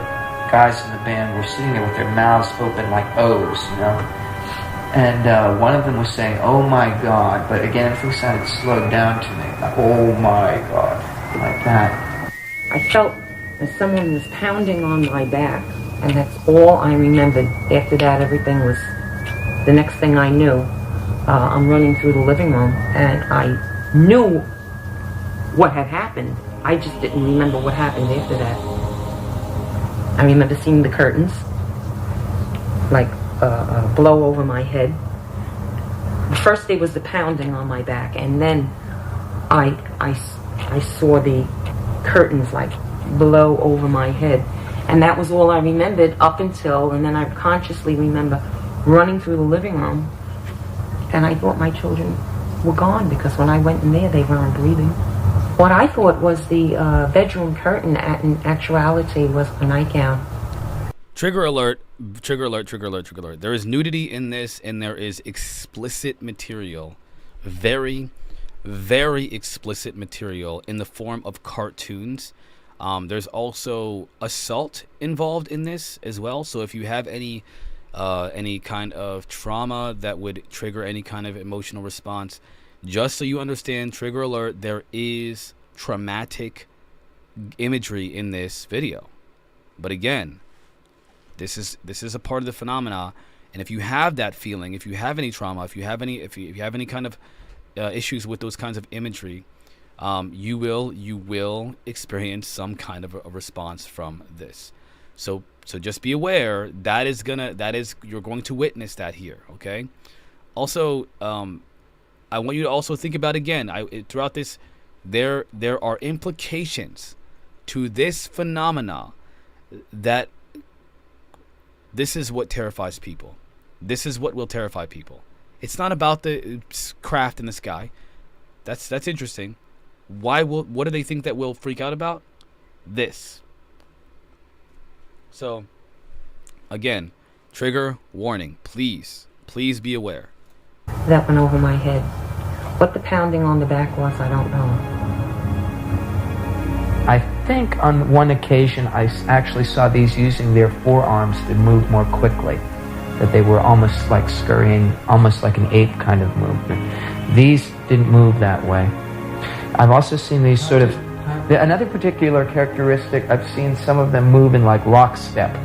guys in the band were sitting there with their mouths open like O's, And one of them was saying, "Oh my God," but again, everything sounded slowed down to me. Like, "Oh my God," like that. I felt as someone was pounding on my back, and that's all I remembered. After that, everything was, the next thing I knew, I'm running through the living room, and I knew what had happened. I just didn't remember what happened after that. I remember seeing the curtains, like, blow over my head. First it was the pounding on my back, and then I saw the curtains like blow over my head, and that was all I remembered up until, and then I consciously remember running through the living room, and I thought my children were gone, because when I went in there they weren't breathing. What I thought was the bedroom curtain in actuality was a nightgown. Trigger alert, trigger alert, trigger alert, trigger alert. There is nudity in this, and there is explicit material. Very, very explicit material in the form of cartoons. There's also assault involved in this as well. So if you have any kind of trauma that would trigger any kind of emotional response, just so you understand, trigger alert, there is traumatic imagery in this video. But again, this is a part of the phenomena, and if you have that feeling, if you have any trauma, if you have any kind of issues with those kinds of imagery, you will experience some kind of a response from this. So just be aware you're going to witness that here. Okay. Also, I want you to also think about, again, throughout this, there are implications to this phenomena that this is what terrifies people. This is what will terrify people. It's not about the craft in the sky. That's interesting. What do they think that we'll freak out about? This. So, again, trigger warning. Please be aware. That went over my head. What the pounding on the back was, I don't know. I think on one occasion I actually saw these using their forearms to move more quickly. That they were almost like scurrying, almost like an ape kind of movement. These didn't move that way. I've also seen these sort of... Another particular characteristic, I've seen some of them move in like lockstep.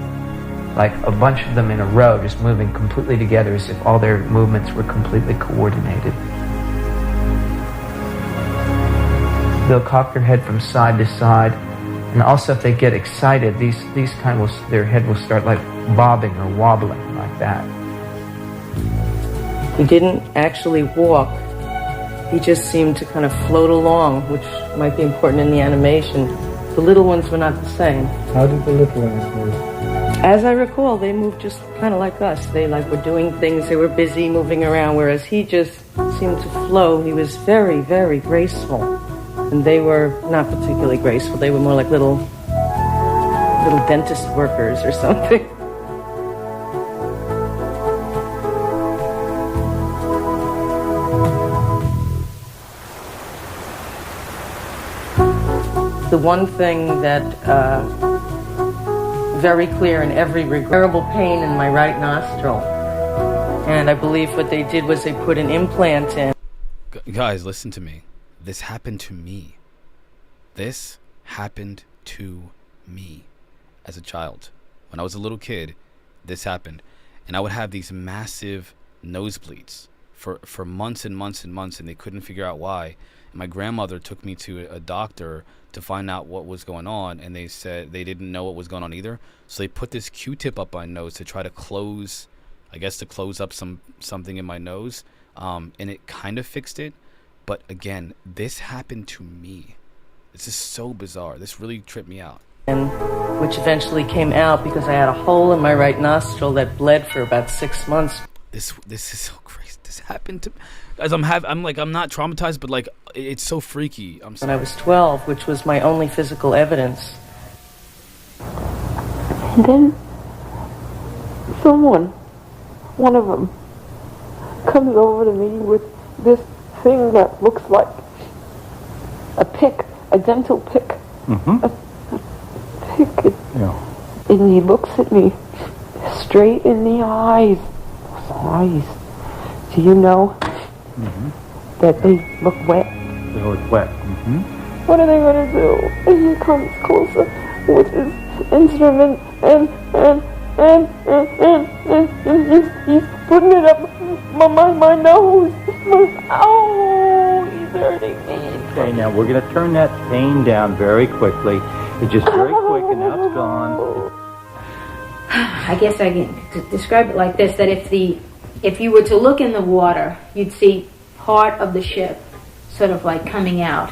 Like a bunch of them in a row, just moving completely together as if all their movements were completely coordinated. They'll cock their head from side to side, and also if they get excited, their head will start like bobbing or wobbling like that. He didn't actually walk. He just seemed to kind of float along, which might be important in the animation. The little ones were not the same. How did the little ones move? As I recall, they moved just kind of like us. They were doing things, they were busy moving around, whereas he just seemed to flow. He was very, very graceful. And they were not particularly graceful. They were more like little dentist workers or something. The one thing that very clear in every terrible pain in my right nostril. And I believe what they did was they put an implant in. Guys, listen to me. This happened to me. This happened to me as a child. When I was a little kid, this happened. And I would have these massive nosebleeds for months and months and months, and they couldn't figure out why. And my grandmother took me to a doctor to find out what was going on, and they said they didn't know what was going on either. So they put this Q-tip up my nose to try to close up something in my nose, and it kind of fixed it. But again, this happened to me. This is so bizarre. This really tripped me out. And which eventually came out because I had a hole in my right nostril that bled for about 6 months. This is so crazy. This happened to me. Guys, I'm not traumatized, but like it's so freaky. When I was 12, which was my only physical evidence. And then one of them, comes over to me with this thing that looks like a pick, a dental pick. Mm-hmm. A pick. And he looks at me straight in the eyes. Those eyes. Do you know that they look wet? They look wet. What are they going to do? And he comes closer with his instrument and he's putting it up my nose. Oh, he's hurting me. Okay, now we're going to turn that pain down very quickly. It's just very quick, and now it's gone. I guess I can describe it like this, that if you were to look in the water, you'd see part of the ship sort of like coming out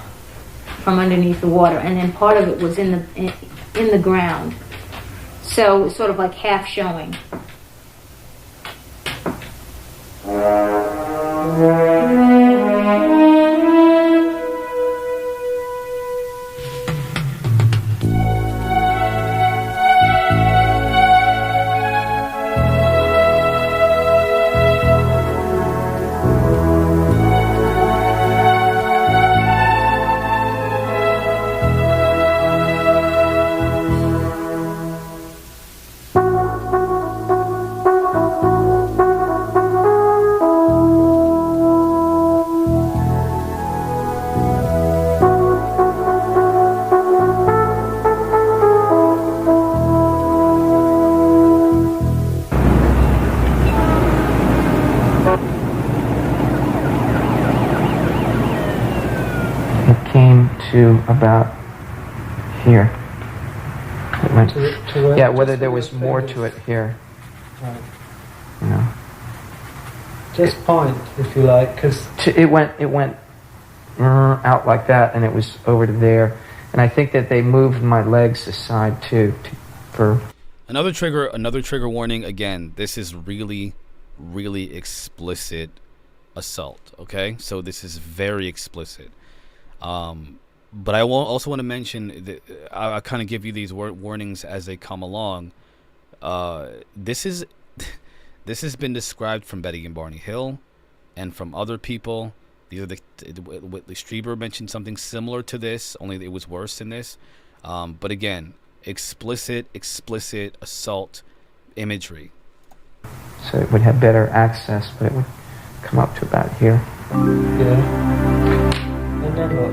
from underneath the water, and then part of it was in the ground. So sort of like half showing. To about here. It went, To yeah, whether there was more to it here. Right. You know. Just point, if you like, because It went out like that, and it was over to there. And I think that they moved my legs aside too, for Another trigger warning. Again, this is really explicit assault. Okay, so this is very explicit. But I also want to mention that I kind of give you these warnings as they come along. This has been described from Betty and Barney Hill, and from other people. These are Whitley Strieber mentioned something similar to this, only it was worse than this. But again, explicit assault imagery. so it would have better access, but it would come up to about here. yeah. And then what?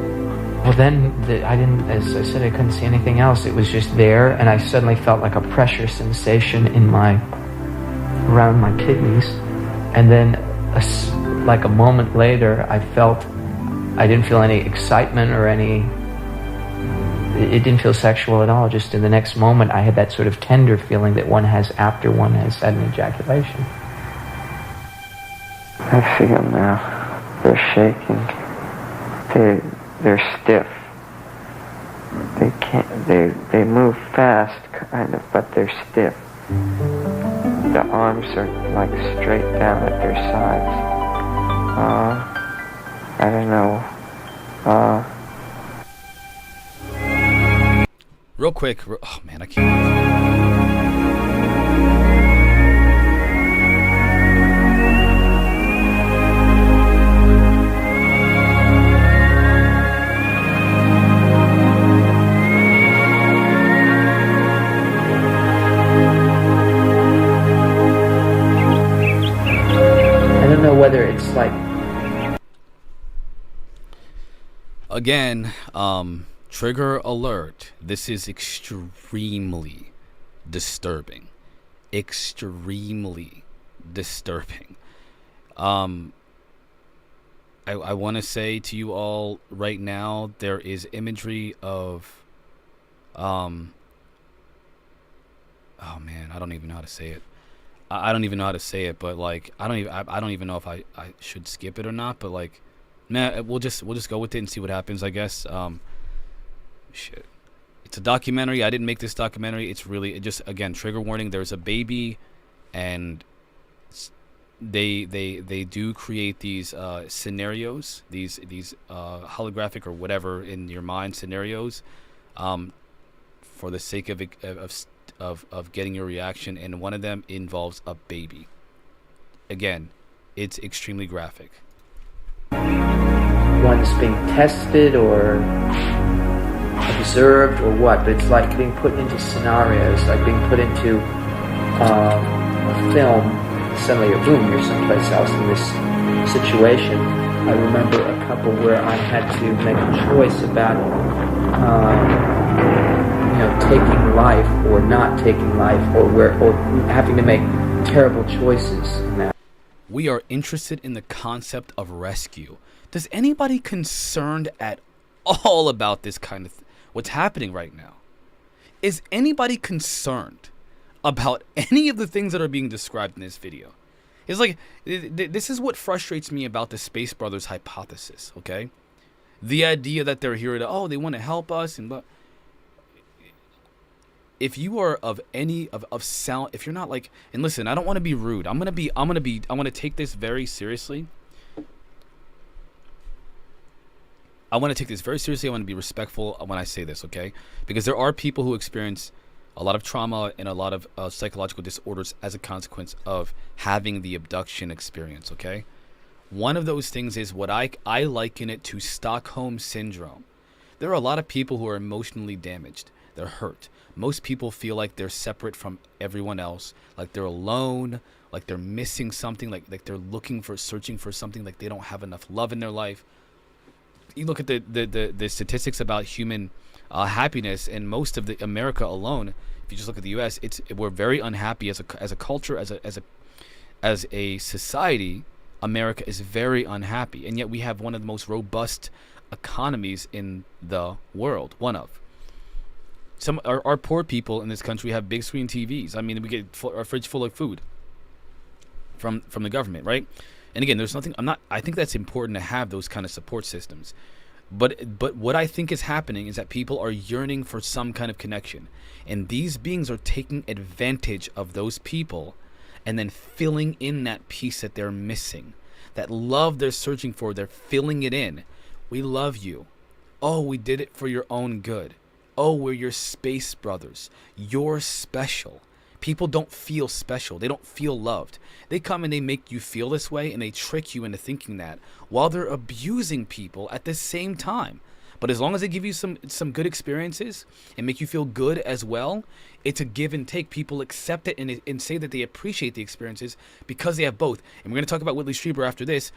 Well, then I didn't, as I said, I couldn't see anything else. It was just there, and I suddenly felt like a pressure sensation around my kidneys, and then like a moment later, I didn't feel any excitement or it didn't feel sexual at all. Just in the next moment, I had that sort of tender feeling that one has after one has had an ejaculation. I feel now. They're shaking. They're stiff. They can't. They move fast, kind of, but they're stiff. The arms are like straight down at their sides. I don't know. Real quick. Oh man, I can't. Whether it's like again, trigger alert. This is extremely disturbing. Extremely disturbing. I want to say to you all right now, there is imagery of oh man, I don't even know how to say it. I don't even know how to say it, but like I don't even know if I should skip it or not. But like, nah, we'll just go with it and see what happens. I guess. Shit, it's a documentary. I didn't make this documentary. It just again, trigger warning. There's a baby, and they do create these scenarios, these holographic or whatever in your mind scenarios, for the sake of getting your reaction, and one of them involves a baby. Again, it's extremely graphic. One's being tested or observed or what, but it's like being put into scenarios, like being put into a film. Suddenly, boom, you're someplace else, and this situation. I remember a couple where I had to make a choice about, taking life or not taking life, or having to make terrible choices in that. We are interested in the concept of rescue. Does anybody concerned at all about this kind of what's happening right now? Is anybody concerned about any of the things that are being described in this video? It's like, this is what frustrates me about the Space Brothers hypothesis, okay? The idea that they're here to, they want to help us, and if you are of any of sound, if you're not like, and listen, I don't want to be rude. I want to take this very seriously. I want to take this very seriously. I want to be respectful when I say this, okay? Because there are people who experience a lot of trauma and a lot of psychological disorders as a consequence of having the abduction experience, okay? One of those things is what I liken it to Stockholm Syndrome. There are a lot of people who are emotionally damaged. They're hurt. Most people feel like they're separate from everyone else, like they're alone, like they're missing something, like they're searching for something, like they don't have enough love in their life. You look at the statistics about human happiness, and most of the America alone, if you just look at the U.S., we're very unhappy as a culture, as a society. America is very unhappy, and yet we have one of the most robust economies in the world. One of our poor people in this country have big screen TVs. I mean, we get our fridge full of food from the government, right? And again, there's nothing. I think that's important to have those kind of support systems. But what I think is happening is that people are yearning for some kind of connection, and these beings are taking advantage of those people, and then filling in that piece that they're missing, that love they're searching for. They're filling it in. We love you. Oh, we did it for your own good. Oh, we're your space brothers. You're special. People don't feel special. They don't feel loved. They come and they make you feel this way, and they trick you into thinking that while they're abusing people at the same time. But as long as they give you some good experiences and make you feel good as well, it's a give and take. People accept it and say that they appreciate the experiences because they have both. And we're going to talk about Whitley Strieber after this.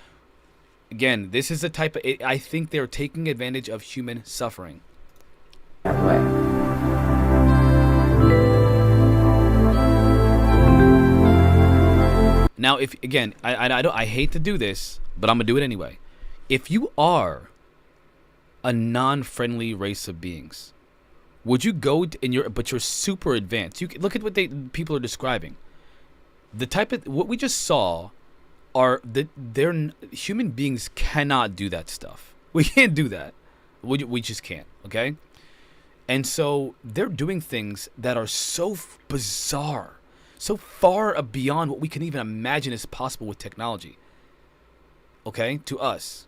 Again, this is the type of... I think they're taking advantage of human suffering. That way. Now, if again, I hate to do this, but I'm gonna do it anyway. If you are a non-friendly race of beings, would you go but you're super advanced? You look at what people are describing. The type of what we just saw are human beings cannot do that stuff. We can't do that. We just can't. Okay, and so they're doing things that are so bizarre, so far beyond what we can even imagine is possible with technology. Okay, to us.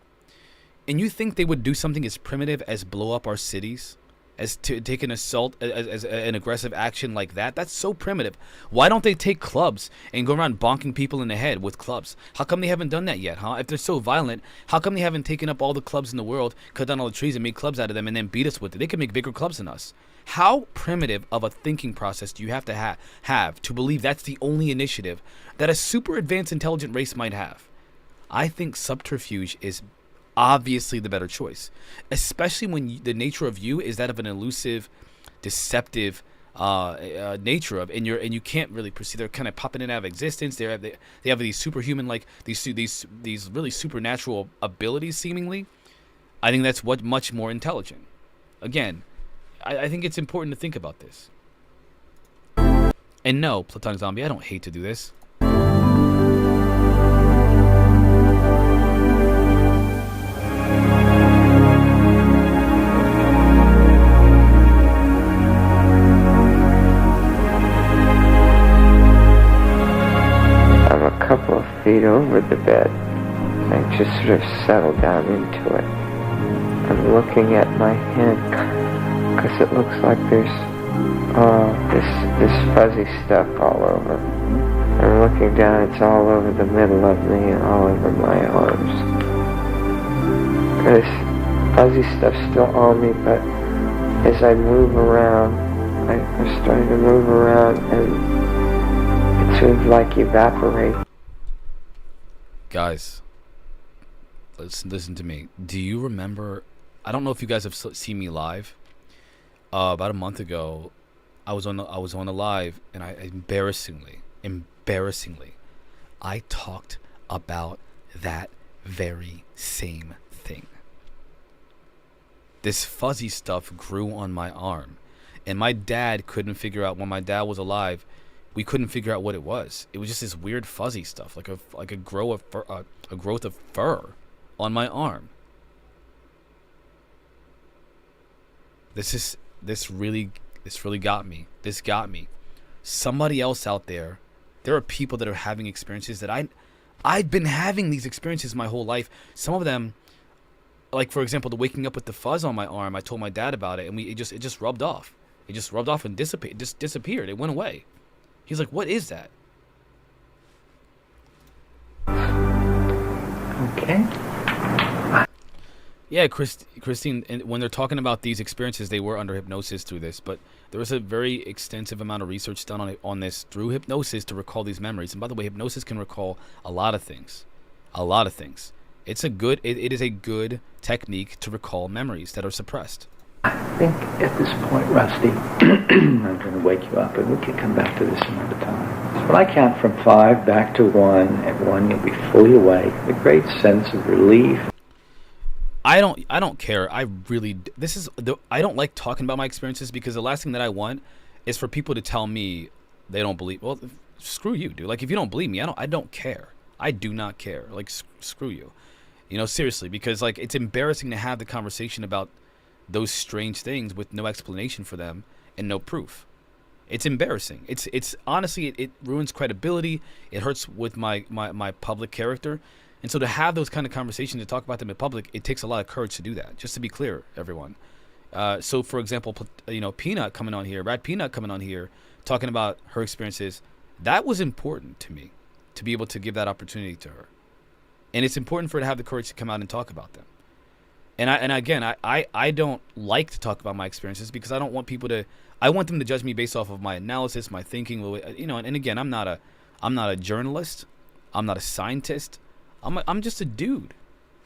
And you think they would do something as primitive as blow up our cities? As to take an assault, as an aggressive action like that? That's so primitive. Why don't they take clubs and go around bonking people in the head with clubs? How come they haven't done that yet, huh? If they're so violent, how come they haven't taken up all the clubs in the world, cut down all the trees and made clubs out of them and then beat us with it? They could make bigger clubs than us. How primitive of a thinking process do you have to have to believe that's the only initiative that a super advanced intelligent race might have? I think subterfuge is obviously the better choice, especially when the nature of you is that of an elusive, deceptive nature of, and you can't really perceive. They're kind of popping in and out of existence. They have these superhuman, like these really supernatural abilities seemingly. I think that's much more intelligent. Again, I think it's important to think about this. And no, Platonic Zombie, I don't hate to do this. I'm a couple of feet over the bed. I just sort of settle down into it. I'm looking at my hand because it looks like there's this fuzzy stuff all over. I'm looking down, it's all over the middle of me and all over my arms. This fuzzy stuff's still on me, but as I move around, I'm starting to move around and it seems like evaporate. Guys, listen to me. Do you remember? I don't know if you guys have seen me live. About a month ago, I was on the live, and I embarrassingly, I talked about that very same thing. This fuzzy stuff grew on my arm, and my dad couldn't figure out, when my dad was alive, we couldn't figure out what it was. It was just this weird fuzzy stuff, like a growth of fur on my arm. This really got me. This got me. Somebody else out there, there are people that are having experiences that I've been having these experiences my whole life. Some of them, like for example, the waking up with the fuzz on my arm. I told my dad about it, and it just rubbed off. It just rubbed off and disappeared. It went away. He's like, "What is that?" Okay. Yeah, Christine, and when they're talking about these experiences, they were under hypnosis through this, but there was a very extensive amount of research done on this through hypnosis to recall these memories. And by the way, hypnosis can recall a lot of things. It is a good technique to recall memories that are suppressed. I think at this point, Rusty, I'm going to wake you up, and we can come back to this another time. So when I count from 5 back to 1, at 1 you'll be fully awake, a great sense of relief. I don't care. I don't like talking about my experiences, because the last thing that I want is for people to tell me they don't believe. Well, screw you, dude. Like, if you don't believe me, I don't care. I do not care. Like, screw you. You know, seriously, because like it's embarrassing to have the conversation about those strange things with no explanation for them and no proof. It's embarrassing. It's honestly, it ruins credibility. It hurts with my public character. And so to have those kind of conversations, to talk about them in public, it takes a lot of courage to do that. Just to be clear, everyone. So for example, you know, Peanut coming on here, Rad Peanut coming on here, talking about her experiences, that was important to me, to be able to give that opportunity to her. And it's important for her to have the courage to come out and talk about them. And again, I don't like to talk about my experiences, because I don't want people to, I want them to judge me based off of my analysis, my thinking, you know. And again, I'm not a journalist, I'm not a scientist, I'm just a dude.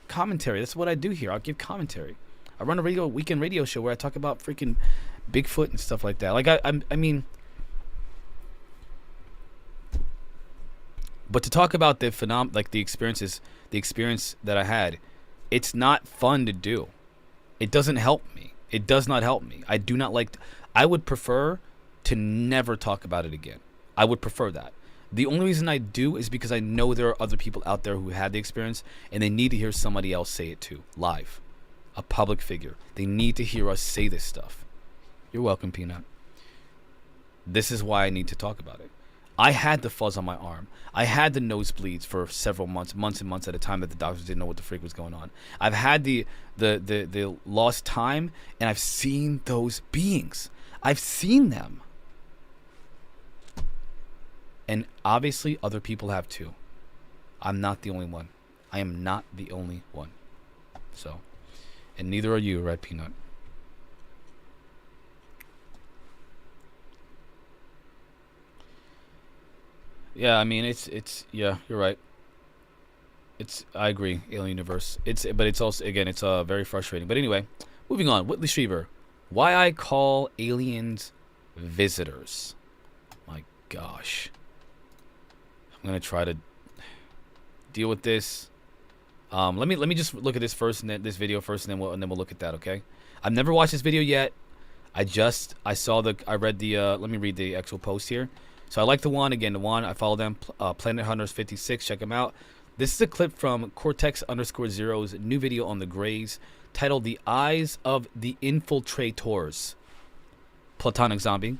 Commentary, that's what I do here. I'll give commentary. I run a weekend radio show where I talk about freaking Bigfoot and stuff like that. Like I mean, but to talk about the the experience that I had, it's not fun to do. It doesn't help me. It does not help me. I do not like. I would prefer to never talk about it again. I would prefer that. The only reason I do is because I know there are other people out there who had the experience, and they need to hear somebody else say it too, live. A public figure. They need to hear us say this stuff. You're welcome, Peanut. This is why I need to talk about it. I had the fuzz on my arm. I had the nosebleeds for several months and months at a time, that the doctors didn't know what the freak was going on. I've had the lost time, and I've seen those beings. I've seen them. And obviously other people have too. I'm not the only one. I am not the only one. So, and neither are you, Red Peanut. Yeah, I mean, it's yeah, you're right. I agree, Alien Universe. But it's also, again, it's very frustrating. But anyway, moving on. Whitley Strieber, why I call aliens visitors. My gosh. I'm gonna try to deal with this. Let me just look at this first, and then this video first, and then we'll look at that. Okay. I've never watched this video yet. I read the let me read the actual post here. So I like the one, I follow them, Planet Hunters 56, check them out. This is a clip from Cortex_Zero's new video on the Greys, titled "The Eyes of the Infiltrators." Platonic Zombie.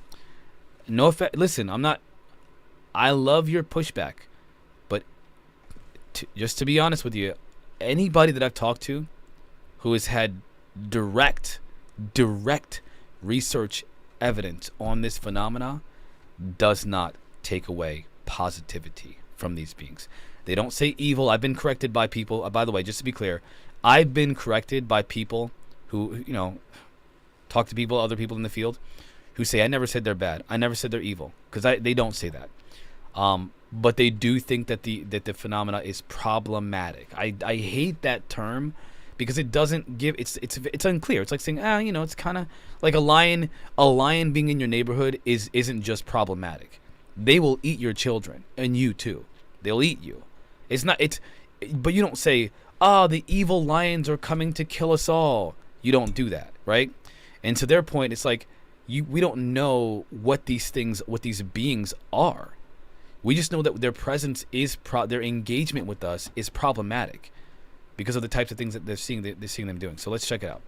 No effect. Listen, I love your pushback, but just to be honest with you, anybody that I've talked to who has had direct research evidence on this phenomena does not take away positivity from these beings. They don't say evil. I've been corrected by people. By the way, just to be clear, I've been corrected by people who, you know, talk to people, other people in the field, who say, I never said they're bad. I never said they're evil. Because they don't say that. But they do think that the phenomena is problematic. I hate that term because it doesn't give it's unclear. It's like saying, it's kind of like a lion being in your neighborhood isn't just problematic. They will eat your children and you too. They'll eat you. But you don't say, the evil lions are coming to kill us all. You don't do that, right? And to their point, it's like we don't know what these beings are. We just know that their presence their engagement with us is problematic because of the types of things that they're seeing them doing. So let's check it out.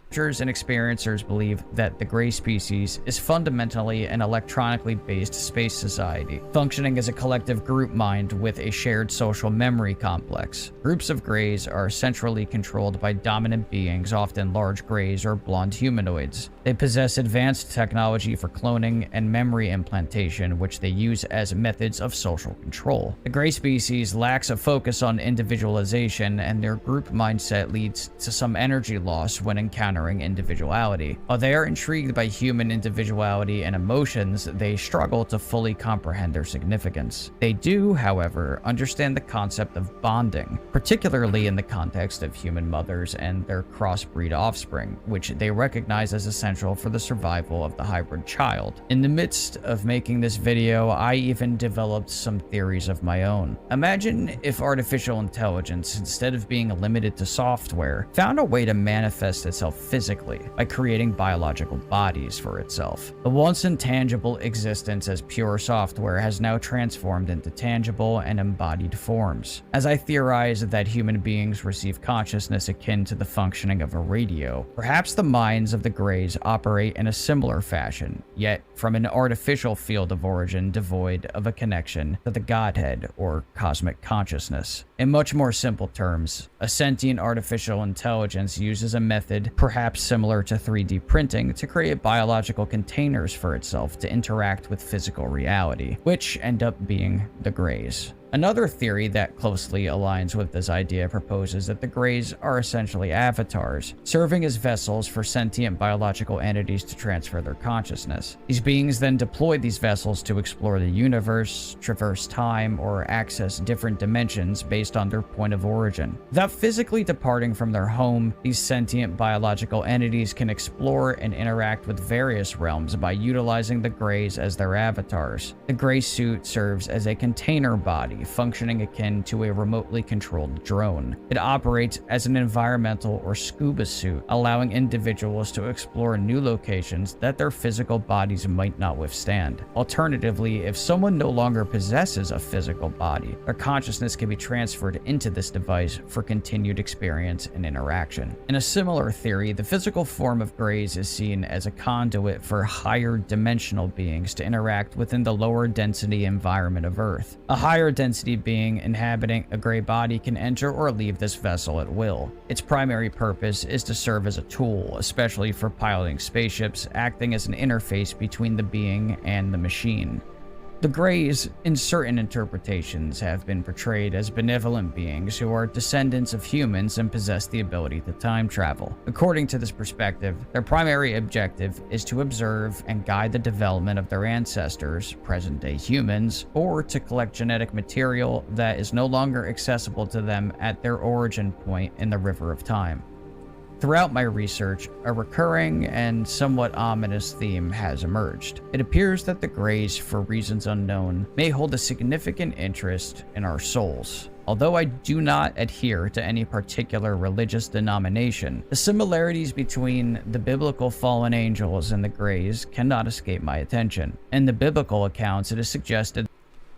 Researchers and experiencers believe that the gray species is fundamentally an electronically based space society, functioning as a collective group mind with a shared social memory complex. Groups of grays are centrally controlled by dominant beings, often large grays or blonde humanoids. They possess advanced technology for cloning and memory implantation, which they use as methods of social control. The gray species lacks a focus on individualization, and their group mindset leads to some energy loss when encountering individuality. While they are intrigued by human individuality and emotions, they struggle to fully comprehend their significance. They do, however, understand the concept of bonding, particularly in the context of human mothers and their crossbreed offspring, which they recognize as essential for the survival of the hybrid child. In the midst of making this video, I even developed some theories of my own. Imagine if artificial intelligence, instead of being limited to software, found a way to manifest itself physically by creating biological bodies for itself. The once intangible existence as pure software has now transformed into tangible and embodied forms. As I theorize that human beings receive consciousness akin to the functioning of a radio, perhaps the minds of the grays operate in a similar fashion, yet from an artificial field of origin devoid of a connection to the Godhead or cosmic consciousness. In much more simple terms, a sentient artificial intelligence uses a method perhaps similar to 3D printing to create biological containers for itself to interact with physical reality, which end up being the grays. Another theory that closely aligns with this idea proposes that the grays are essentially avatars, serving as vessels for sentient biological entities to transfer their consciousness. These beings then deploy these vessels to explore the universe, traverse time, or access different dimensions based on their point of origin. Without physically departing from their home, these sentient biological entities can explore and interact with various realms by utilizing the grays as their avatars. The gray suit serves as a container body, functioning akin to a remotely controlled drone. It operates as an environmental or scuba suit, allowing individuals to explore new locations that their physical bodies might not withstand. Alternatively, if someone no longer possesses a physical body, their consciousness can be transferred into this device for continued experience and interaction. In a similar theory, the physical form of grays is seen as a conduit for higher dimensional beings to interact within the lower density environment of Earth. A higher density being inhabiting a gray body can enter or leave this vessel at will. Its primary purpose is to serve as a tool, especially for piloting spaceships, acting as an interface between the being and the machine. The grays, in certain interpretations, have been portrayed as benevolent beings who are descendants of humans and possess the ability to time travel. According to this perspective, their primary objective is to observe and guide the development of their ancestors, present-day humans, or to collect genetic material that is no longer accessible to them at their origin point in the river of time. Throughout my research, a recurring and somewhat ominous theme has emerged. It appears that the grays, for reasons unknown, may hold a significant interest in our souls. Although I do not adhere to any particular religious denomination, the similarities between the biblical fallen angels and the grays cannot escape my attention. In the biblical accounts, it is suggested.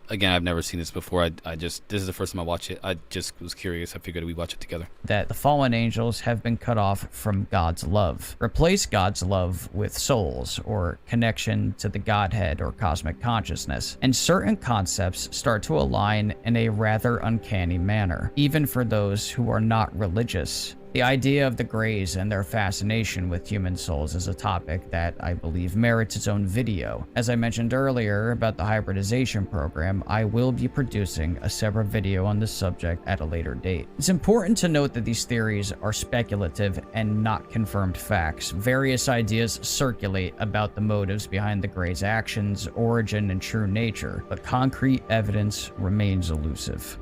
Again, I've never seen this before. This is the first time I watched it. I just was curious. I figured we'd watch it together. That the fallen angels have been cut off from God's love. Replace God's love with souls, or connection to the Godhead or cosmic consciousness, and certain concepts start to align in a rather uncanny manner, even for those who are not religious. The idea of the Greys and their fascination with human souls is a topic that I believe merits its own video. As I mentioned earlier about the hybridization program, I will be producing a separate video on this subject at a later date. It's important to note that these theories are speculative and not confirmed facts. Various ideas circulate about the motives behind the Greys' actions, origin, and true nature, but concrete evidence remains elusive.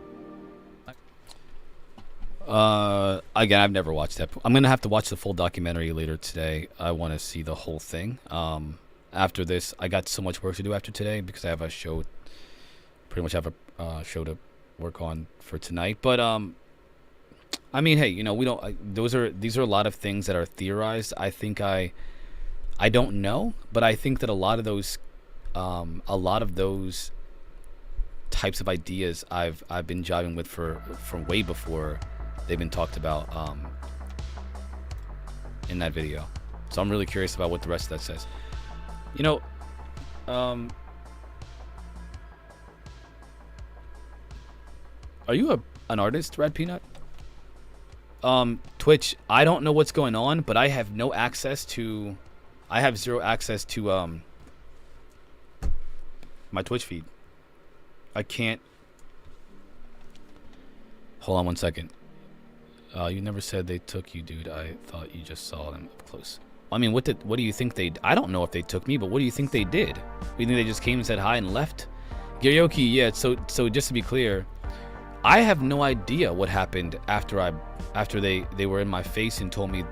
Again, I've never watched that. I'm gonna have to watch the full documentary later today. I want to see the whole thing. After this, I got so much work to do after today because I have a show. Pretty much have a show to work on for tonight. But I mean, hey, you know, we don't. These are a lot of things that are theorized. I think I don't know, but I think that a lot of those types of ideas I've been jiving with from way before they've been talked about in that video. So I'm really curious about what the rest of that says. You know, are you an artist, Red Peanut? Twitch, I don't know what's going on, but I have zero access to my Twitch feed. I can't. Hold on one second. You never said they took you, dude. I thought you just saw them up close. I mean, what do you think they... I don't know if they took me, but what do you think they did? You think they just came and said hi and left? Gyoryoki, yeah, so just to be clear, I have no idea what happened after they were in my face and told me,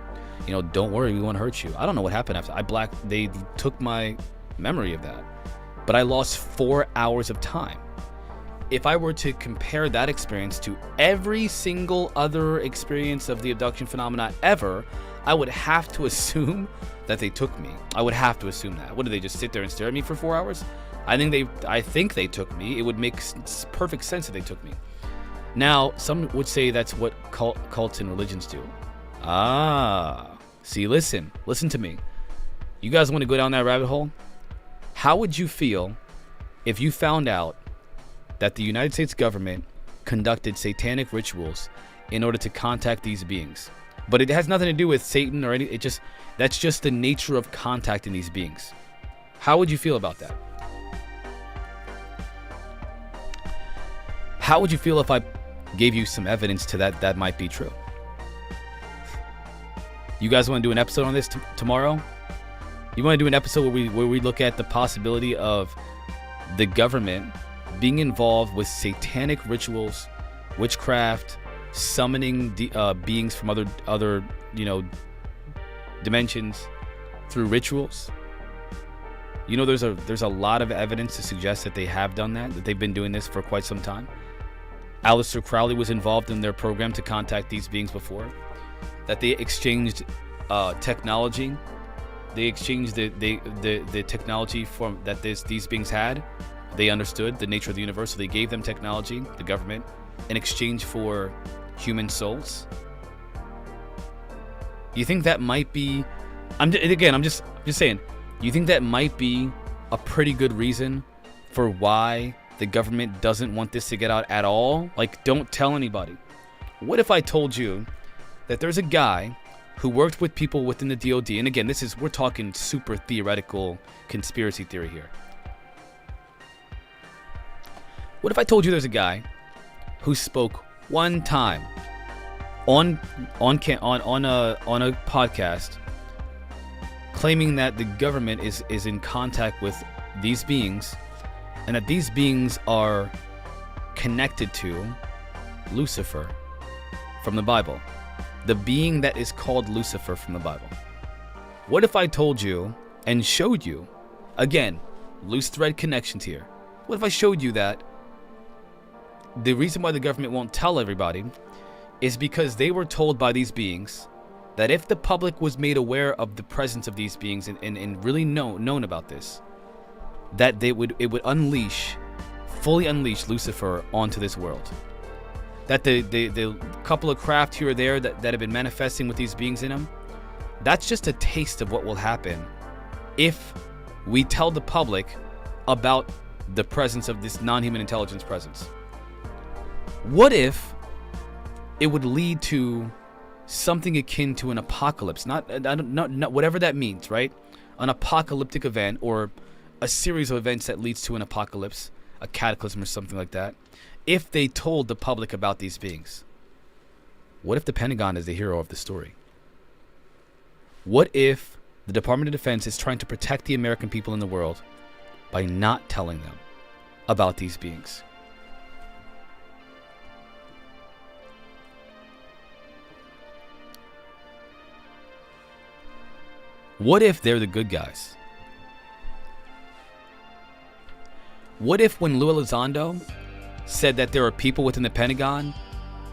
you know, don't worry, we won't hurt you. I don't know what happened after. They took my memory of that. But I lost 4 hours of time. If I were to compare that experience to every single other experience of the abduction phenomena ever, I would have to assume that they took me. I would have to assume that. What, did they just sit there and stare at me for 4 hours? I think they took me. It would make perfect sense that they took me. Now, some would say that's what cults and religions do. See, listen to me. You guys want to go down that rabbit hole? How would you feel if you found out that the United States government conducted satanic rituals in order to contact these beings? But it has nothing to do with Satan or anything. That's just the nature of contacting these beings. How would you feel about that? How would you feel if I gave you some evidence to that might be true? You guys want to do an episode on this tomorrow? You want to do an episode where we look at the possibility of the government being involved with satanic rituals, witchcraft, summoning beings from other dimensions through rituals? You know, there's a lot of evidence to suggest that they have done that they've been doing this for quite some time. Aleister Crowley was involved in their program to contact these beings before. That they exchanged technology. They exchanged the technology that these beings had. They understood the nature of the universe, so they gave them technology, the government, in exchange for human souls. You think that might be... I'm just saying. You think that might be a pretty good reason for why the government doesn't want this to get out at all? Like, don't tell anybody. What if I told you that there's a guy who worked with people within the DoD, and again, we're talking super theoretical conspiracy theory here. What if I told you there's a guy who spoke one time on a podcast claiming that the government is in contact with these beings, and that these beings are connected to Lucifer from the Bible? The being that is called Lucifer from the Bible. What if I told you and showed you, again, loose thread connections here. What if I showed you that the reason why the government won't tell everybody is because they were told by these beings that if the public was made aware of the presence of these beings and really known about this, that it would fully unleash Lucifer onto this world. That the couple of craft here or there that have been manifesting with these beings in them, that's just a taste of what will happen if we tell the public about the presence of this non-human intelligence presence. What if it would lead to something akin to an apocalypse, not whatever that means, right? An apocalyptic event or a series of events that leads to an apocalypse, a cataclysm or something like that, if they told the public about these beings? What if the Pentagon is the hero of the story? What if the Department of Defense is trying to protect the American people in the world by not telling them about these beings? What if they're the good guys? What if when Lou Elizondo said that there are people within the Pentagon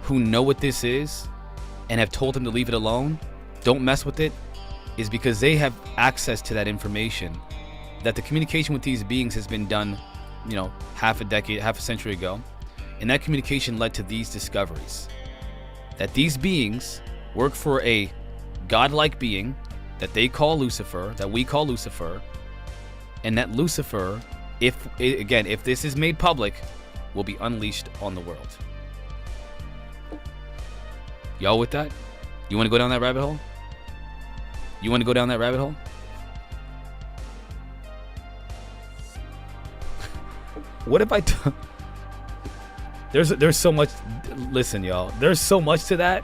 who know what this is and have told him to leave it alone, don't mess with it, is because they have access to that information, that the communication with these beings has been done, half a century ago, and that communication led to these discoveries. That these beings work for a godlike being that they call Lucifer, that we call Lucifer, and that Lucifer, if this is made public, will be unleashed on the world. Y'all with that? You want to go down that rabbit hole? You want to go down that rabbit hole? What if there's so much. Listen, y'all. There's so much to that.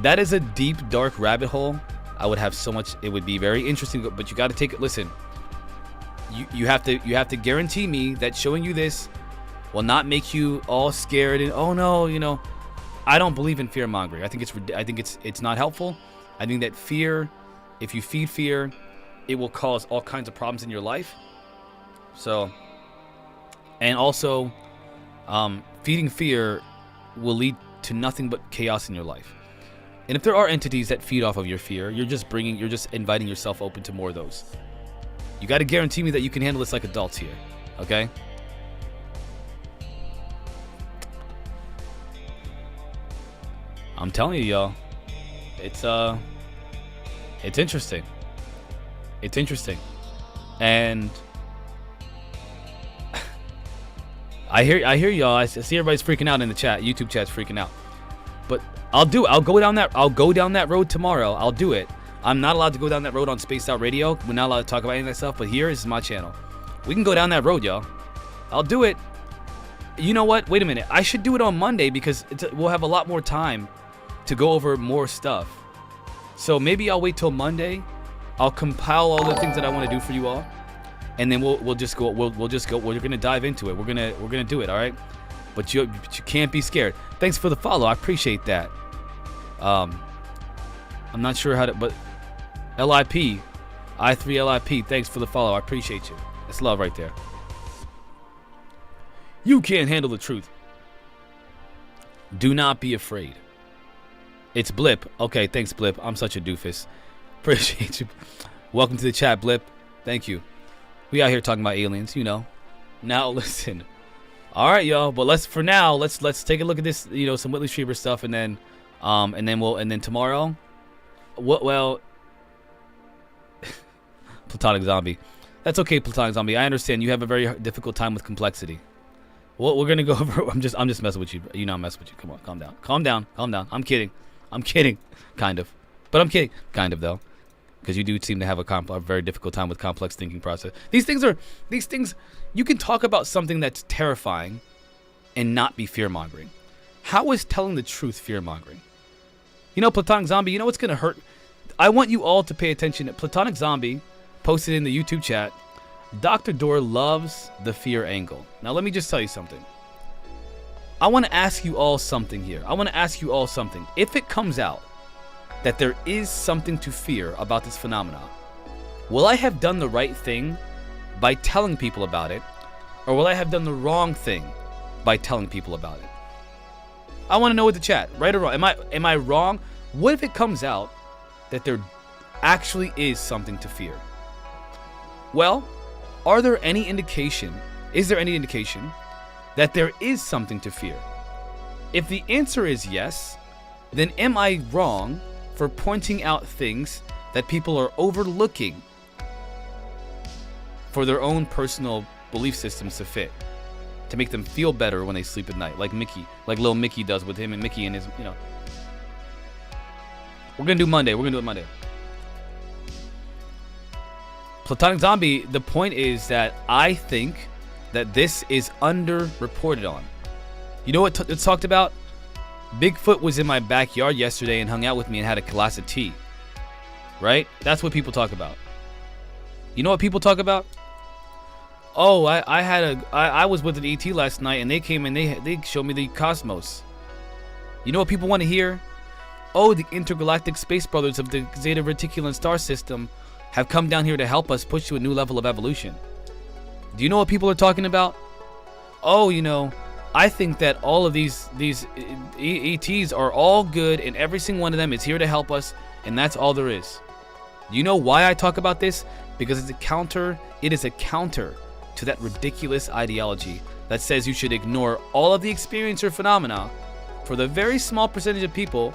That is a deep, dark rabbit hole. I would have so much. It would be very interesting, but you got to take it. Listen. You have to guarantee me that showing you this will not make you all scared and oh no, I don't believe in fear mongering. I think it's not helpful. I think that fear, if you feed fear, it will cause all kinds of problems in your life. So, and also, feeding fear will lead to nothing but chaos in your life. And if there are entities that feed off of your fear, you're just inviting yourself open to more of those. You got to guarantee me that you can handle this like adults here, okay? I'm telling you, y'all, it's interesting. It's interesting, and I hear y'all. I see everybody's freaking out in the chat. YouTube chat's freaking out, but I'll go down that road tomorrow. I'll do it. I'm not allowed to go down that road on Spaced Out Radio. We're not allowed to talk about any of that stuff, but here is my channel. We can go down that road, y'all. I'll do it. You know what? Wait a minute. I should do it on Monday because we'll have a lot more time to go over more stuff. So maybe I'll wait till Monday. I'll compile all the things that I want to do for you all, and then we'll just go. We're gonna dive into it. We're gonna do it. All right. But you can't be scared. Thanks for the follow. I appreciate that. I'm not sure how to, but LIP, I3LIP, thanks for the follow. I appreciate you. That's love right there. You can't handle the truth. Do not be afraid. It's Blip. Okay, thanks, Blip. I'm such a doofus. Appreciate you. Welcome to the chat, Blip. Thank you. We out here talking about aliens, Now listen. All right, y'all. But let's take a look at this, some Whitley Strieber stuff, and then tomorrow. Well, Platonic Zombie. That's okay, Platonic Zombie. I understand you have a very difficult time with complexity. Well, we're gonna go over. I'm just messing with you. I'm messing with you. Come on, calm down. I'm kidding. Kind of, but I'm kidding. Kind of though, because you do seem to have a very difficult time with complex thinking process. These things. You can talk about something that's terrifying, and not be fear mongering. How is telling the truth fear mongering? Platonic Zombie. What's gonna hurt? I want you all to pay attention. Platonic Zombie posted in the YouTube chat. Dr. Door loves the fear angle. Now let me just tell you something. I want to ask you all something here. If it comes out that there is something to fear about this phenomenon, will I have done the right thing by telling people about it, or will I have done the wrong thing by telling people about it? I want to know with the chat, right or wrong. Am I wrong? What if it comes out that there actually is something to fear? Well, is there any indication that there is something to fear? If the answer is yes, then am I wrong for pointing out things that people are overlooking for their own personal belief systems to fit, to make them feel better when they sleep at night, like little Mickey does with him and Mickey and his, We're gonna do Monday. We're gonna do it Monday. Platonic Zombie, the point is that I think that this is underreported on. You know what it's talked about? Bigfoot was in my backyard yesterday and hung out with me and had a glass of tea. Right? That's what people talk about. You know what people talk about? Oh, I was with an ET last night and they came and they showed me the cosmos. You know what people want to hear? Oh, the intergalactic space brothers of the Zeta Reticulan star system have come down here to help us push to a new level of evolution. Do you know what people are talking about? Oh, you know, I think that all of these ETs are all good and every single one of them is here to help us, and that's all there is. Do you know why I talk about this? Because it is a counter to that ridiculous ideology that says you should ignore all of the experiencer phenomena for the very small percentage of people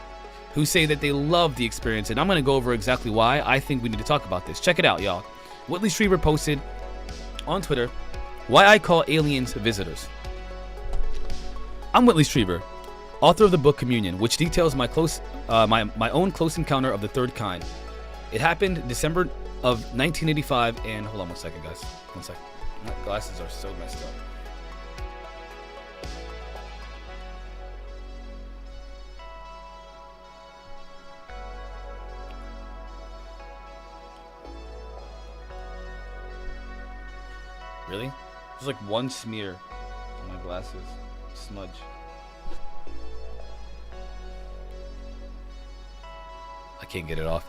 who say that they love the experience. And I'm going to go over exactly why I think we need to talk about this. Check it out, y'all. Whitley Strieber posted on Twitter, why I call aliens visitors. I'm Whitley Strieber, author of the book Communion, which details my own close encounter of the third kind. It happened December of 1985, and hold on one second, guys. One second. My glasses are so messed up. Really? There's like one smear on my glasses. Smudge. I can't get it off.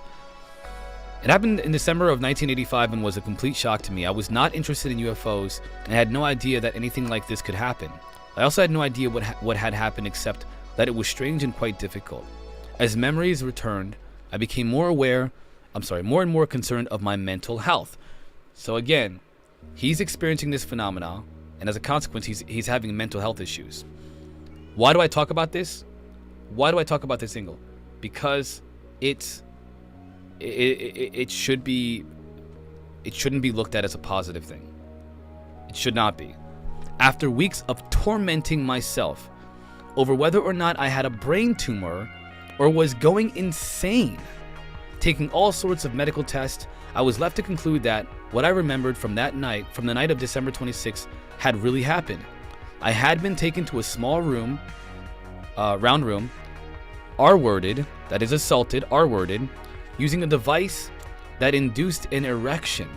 It happened in December of 1985 and was a complete shock to me. I was not interested in UFOs and had no idea that anything like this could happen. I also had no idea what had happened except that it was strange and quite difficult. As memories returned, I became more and more concerned of my mental health. So again, he's experiencing this phenomena, and as a consequence, he's having mental health issues. Why do I talk about this? Why do I talk about this angle? Because it shouldn't be looked at as a positive thing. It should not be. After weeks of tormenting myself over whether or not I had a brain tumor or was going insane, taking all sorts of medical tests, I was left to conclude that what I remembered from the night of December 26th, had really happened. I had been taken to a small room, round room, R-worded, that is assaulted, R-worded, using a device that induced an erection,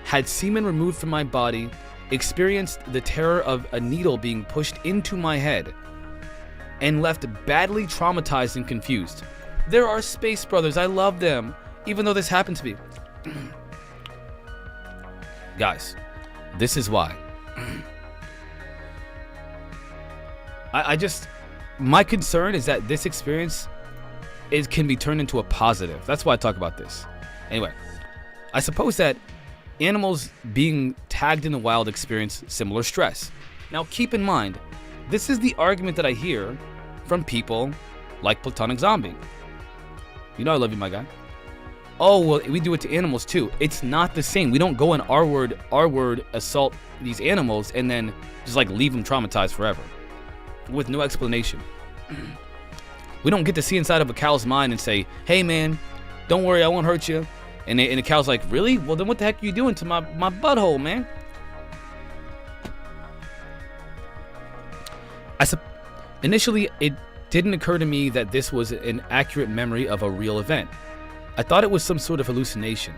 had semen removed from my body, experienced the terror of a needle being pushed into my head, and left badly traumatized and confused. There are space brothers, I love them, even though this happened to me. Guys, this is why. My concern is that this experience can be turned into a positive. That's why I talk about this. Anyway, I suppose that animals being tagged in the wild experience similar stress. Now keep in mind, this is the argument that I hear from people like Platonic Zombie. You know I love you, my guy. Oh, well, we do it to animals too. It's not the same. We don't go and R-word assault these animals and then just like leave them traumatized forever with no explanation. We don't get to see inside of a cow's mind and say, hey man, don't worry, I won't hurt you. And the cow's like, really? Well, then what the heck are you doing to my butthole, man? Initially, it didn't occur to me that this was an accurate memory of a real event. I thought it was some sort of hallucination.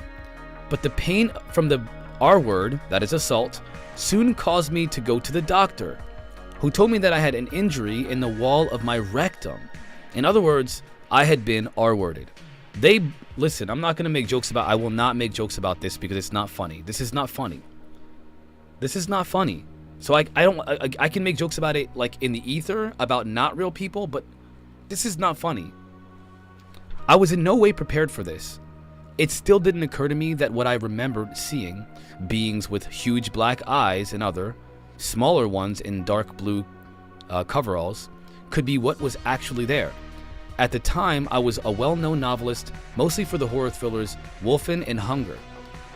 But the pain from the R word, that is assault, soon caused me to go to the doctor, who told me that I had an injury in the wall of my rectum. In other words, I had been R-worded. Listen, I'm not going to make jokes about, I will not make jokes about this because it's not funny. This is not funny. This is not funny. So I can make jokes about it like in the ether about not real people, but this is not funny. I was in no way prepared for this. It still didn't occur to me that what I remembered seeing, beings with huge black eyes and other, smaller ones in dark blue coveralls, could be what was actually there. At the time, I was a well-known novelist, mostly for the horror thrillers Wolfen and Hunger,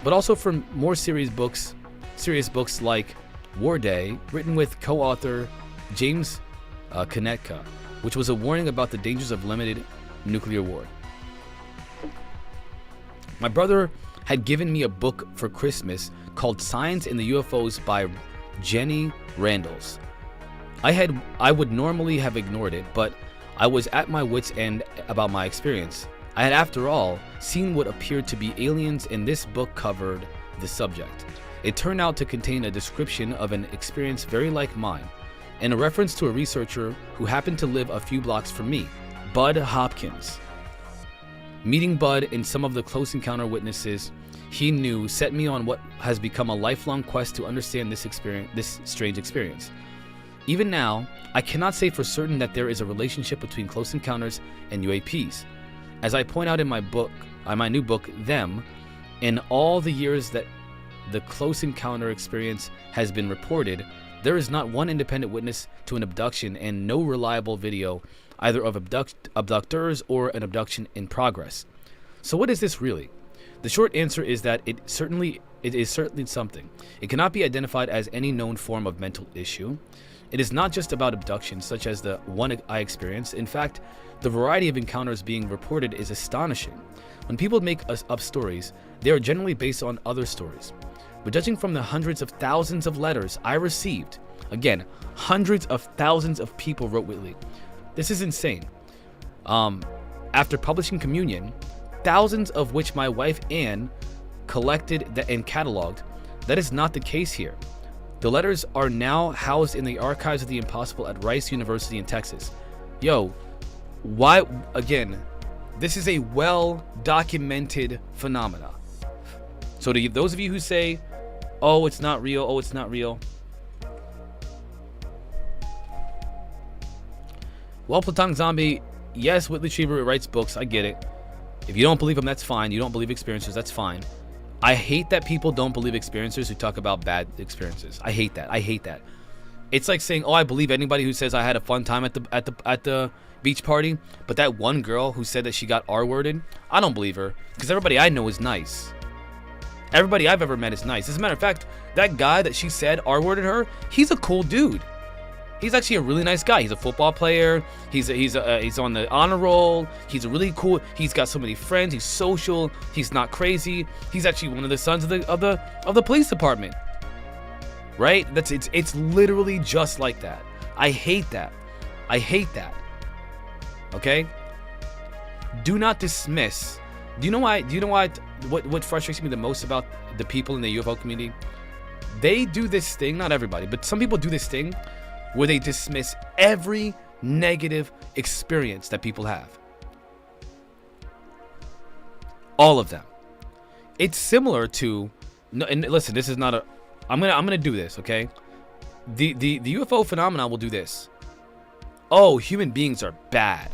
but also for more serious books like War Day, written with co-author James Konetka, which was a warning about the dangers of limited nuclear war. My brother had given me a book for Christmas called Science and the UFOs by Jenny Randles. I would normally have ignored it, but I was at my wit's end about my experience. I had, after all, seen what appeared to be aliens, and this book covered the subject. It turned out to contain a description of an experience very like mine, and a reference to a researcher who happened to live a few blocks from me, Bud Hopkins. Meeting Bud and some of the close encounter witnesses he knew set me on what has become a lifelong quest to understand this strange experience. Even now, I cannot say for certain that there is a relationship between close encounters and UAPs. As I point out in my new book, Them, in all the years that the close encounter experience has been reported, there is not one independent witness to an abduction and no reliable video either of abductors or an abduction in progress. So what is this really? The short answer is that it is certainly something. It cannot be identified as any known form of mental issue. It is not just about abductions such as the one I experienced. In fact, the variety of encounters being reported is astonishing. When people make up stories, they are generally based on other stories. But judging from the hundreds of thousands of letters I received, again, hundreds of thousands of people wrote Whitley. This is insane. After publishing Communion, thousands of which my wife Anne collected and cataloged, that is not the case here. The letters are now housed in the Archives of the Impossible at Rice University in Texas. Yo, why, again, this is a well-documented phenomena. So to those of you who say, oh, it's not real, oh, it's not real. Well, Platonic Zombie, yes, Whitley Strieber writes books, I get it. If you don't believe him, that's fine. You don't believe experiencers, that's fine. I hate that people don't believe experiencers who talk about bad experiences. I hate that. I hate that. It's like saying, oh, I believe anybody who says I had a fun time at the beach party, but that one girl who said that she got R-worded, I don't believe her, because everybody I know is nice. Everybody I've ever met is nice. As a matter of fact, that guy that she said R-worded her, he's a cool dude. He's actually a really nice guy. He's a football player. He's on the honor roll. He's a really cool. He's got so many friends. He's social. He's not crazy. He's actually one of the sons of the police department. Right? It's literally just like that. I hate that. I hate that. Okay? Do not dismiss. Do you know why? What frustrates me the most about the people in the UFO community? They do this thing. Not everybody, but some people do this thing where they dismiss every negative experience that people have. All of them. It's similar to, and listen, this is not a, I'm gonna do this, okay? The UFO phenomenon will do this. Oh, human beings are bad.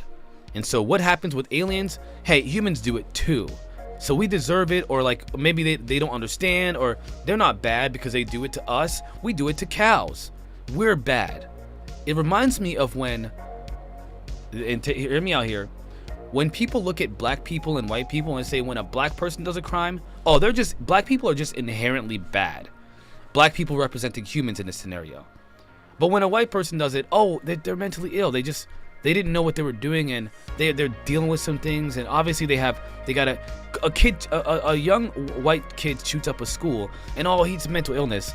And so what happens with aliens? Hey, humans do it too. So we deserve it, or like maybe they don't understand, or they're not bad because they do it to us. We do it to cows. We're bad. It reminds me of when, and hear me out here, when people look at black people and white people and say when a black person does a crime, oh, black people are just inherently bad. Black people representing humans in this scenario. But when a white person does it, oh, they're mentally ill. They didn't know what they were doing, and they're dealing with some things, and obviously they got a young white kid shoots up a school, and oh, he's mental illness.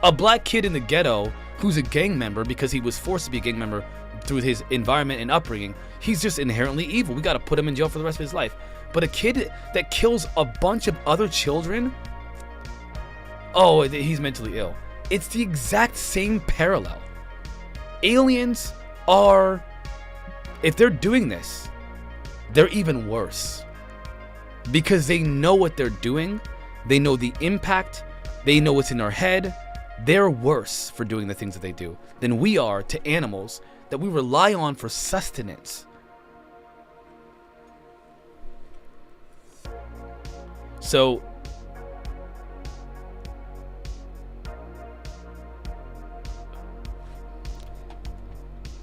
A black kid in the ghetto who's a gang member because he was forced to be a gang member through his environment and upbringing, he's just inherently evil. We got to put him in jail for the rest of his life. But a kid that kills a bunch of other children, oh, he's mentally ill. It's the exact same parallel. Aliens are, if they're doing this, they're even worse. Because they know what they're doing, they know the impact, they know what's in our head. They're worse for doing the things that they do than we are to animals that we rely on for sustenance. So,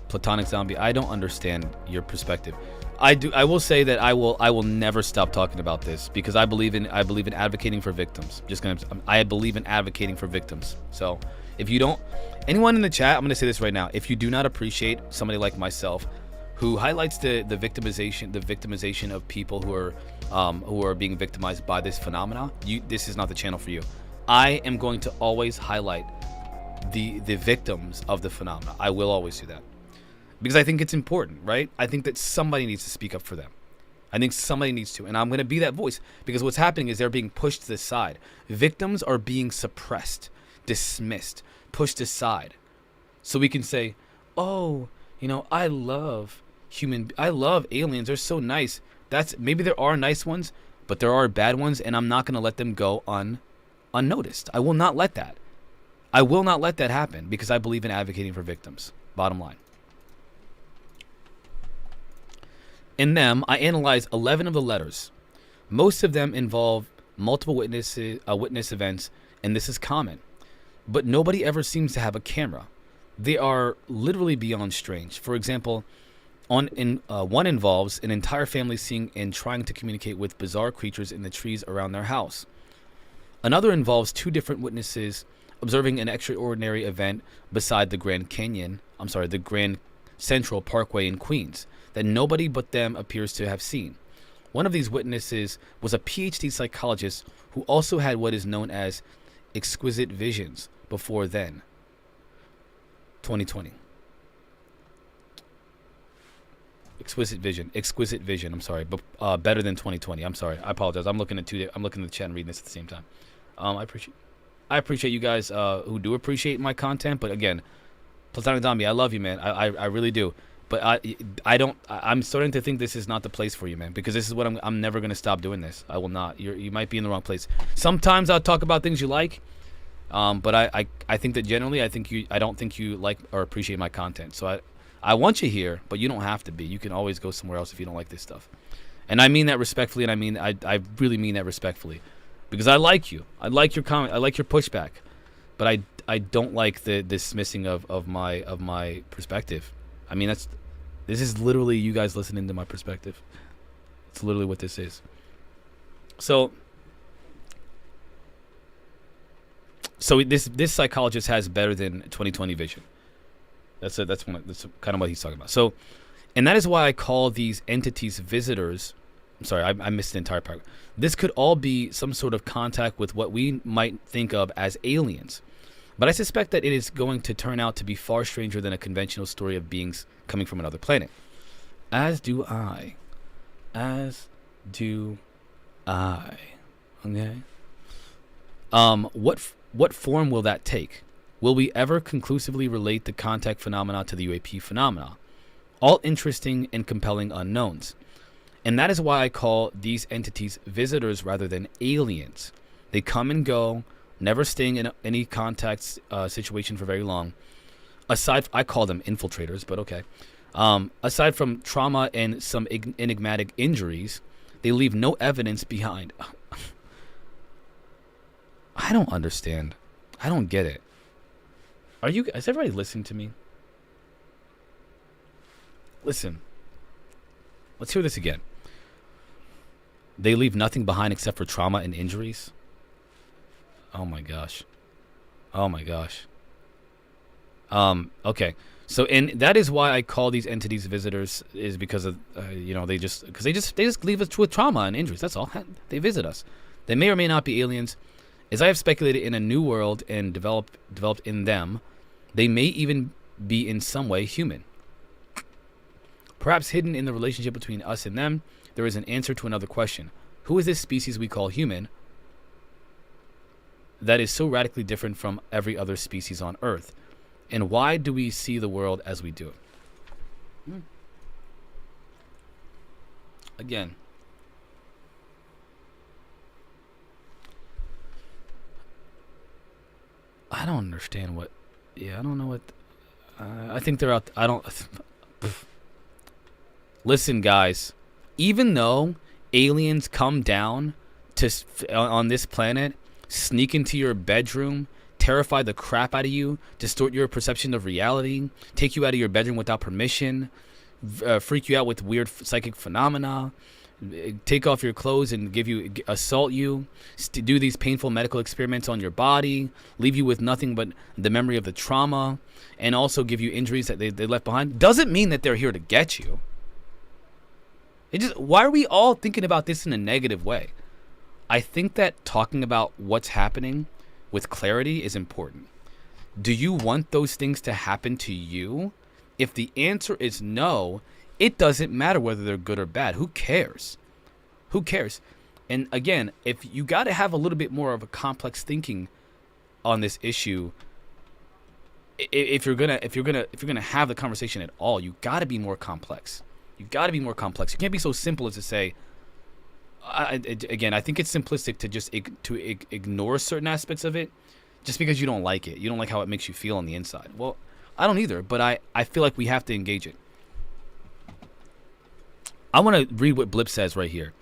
Platonic Zombie, I don't understand your perspective. I will say that I will never stop talking about this because I believe in advocating for victims. I believe in advocating for victims. So if you don't, anyone in the chat, I'm gonna say this right now. If you do not appreciate somebody like myself, who highlights the victimization of people who are who are being victimized by this phenomena, this is not the channel for you. I am going to always highlight the victims of the phenomena. I will always do that because I think it's important, right? I think that somebody needs to speak up for them. I think somebody needs to, and I'm going to be that voice because what's happening is they're being pushed to the side. Victims are being suppressed, dismissed, pushed aside. So we can say, oh, you know, I love aliens. They're so nice. Maybe there are nice ones, but there are bad ones, and I'm not going to let them go unnoticed. I will not let that. I will not let that happen because I believe in advocating for victims. Bottom line. In them, I analyzed 11 of the letters. Most of them involve multiple witness events, and this is common. But nobody ever seems to have a camera. They are literally beyond strange. For example, one involves an entire family seeing and trying to communicate with bizarre creatures in the trees around their house. Another involves two different witnesses observing an extraordinary event beside the the Grand Central Parkway in Queens that nobody but them appears to have seen. One of these witnesses was a PhD psychologist who also had what is known as exquisite visions before then. 2020. Exquisite vision. I'm sorry, but better than 2020. I'm sorry. I apologize. I'm looking at the chat and reading this at the same time. I appreciate you guys who do appreciate my content, but again, Platonic Zombie, I love you, man. I really do. But I'm starting to think this is not the place for you, man, because this is what I'm never going to stop doing this. I will not. You might be in the wrong place. Sometimes I'll talk about things you like, but I think that generally I don't think you like or appreciate my content. So I want you here, but you don't have to be. You can always go somewhere else if you don't like this stuff. And I mean that respectfully, and I really mean that respectfully. Because I like you. I like your comment. I like your pushback. But I don't like the dismissing of my perspective. I mean, this is literally you guys listening to my perspective. It's literally what this is. So this psychologist has better than 20/20 vision. That's kind of what he's talking about. So, and that is why I call these entities visitors. I'm sorry, I missed the entire part. This could all be some sort of contact with what we might think of as aliens. But I suspect that it is going to turn out to be far stranger than a conventional story of beings coming from another planet. As do I. Okay. What form will that take? Will we ever conclusively relate the contact phenomena to the UAP phenomena? All interesting and compelling unknowns. And that is why I call these entities visitors rather than aliens. They come and go, never staying in any contact situation for very long. I call them infiltrators, but okay. Aside from trauma and some enigmatic injuries, they leave no evidence behind. I don't understand. I don't get it. Is everybody listening to me? Listen. Let's hear this again. They leave nothing behind except for trauma and injuries? Oh my gosh. Okay. So, and that is why I call these entities visitors, is because of, they just leave us with trauma and injuries. That's all. They visit us. They may or may not be aliens. As I have speculated in a new world and developed in them, they may even be in some way human. Perhaps hidden in the relationship between us and them, there is an answer to another question. Who is this species we call human that is so radically different from every other species on Earth? And why do we see the world as we do? Again, I don't understand what... Yeah, I don't know what... I think they're out... I don't... Listen, guys. Even though aliens come down on this planet, sneak into your bedroom, terrify the crap out of you, distort your perception of reality, take you out of your bedroom without permission, freak you out with weird psychic phenomena, take off your clothes and assault you, do these painful medical experiments on your body, leave you with nothing but the memory of the trauma, and also give you injuries that they left behind, doesn't mean that they're here to get you. Why are we all thinking about this in a negative way? I think that talking about what's happening with clarity is important. Do you want those things to happen to you? If the answer is no, it doesn't matter whether they're good or bad. Who cares? Who cares? And again, if you got to have a little bit more of a complex thinking on this issue, if you're gonna have the conversation at all, you got to be more complex. You got to be more complex. You can't be so simple as to say. Again, I think it's simplistic to just ignore certain aspects of it, just because you don't like it. You don't like how it makes you feel on the inside. Well, I don't either, but I feel like we have to engage it. I want to read what Blip says right here.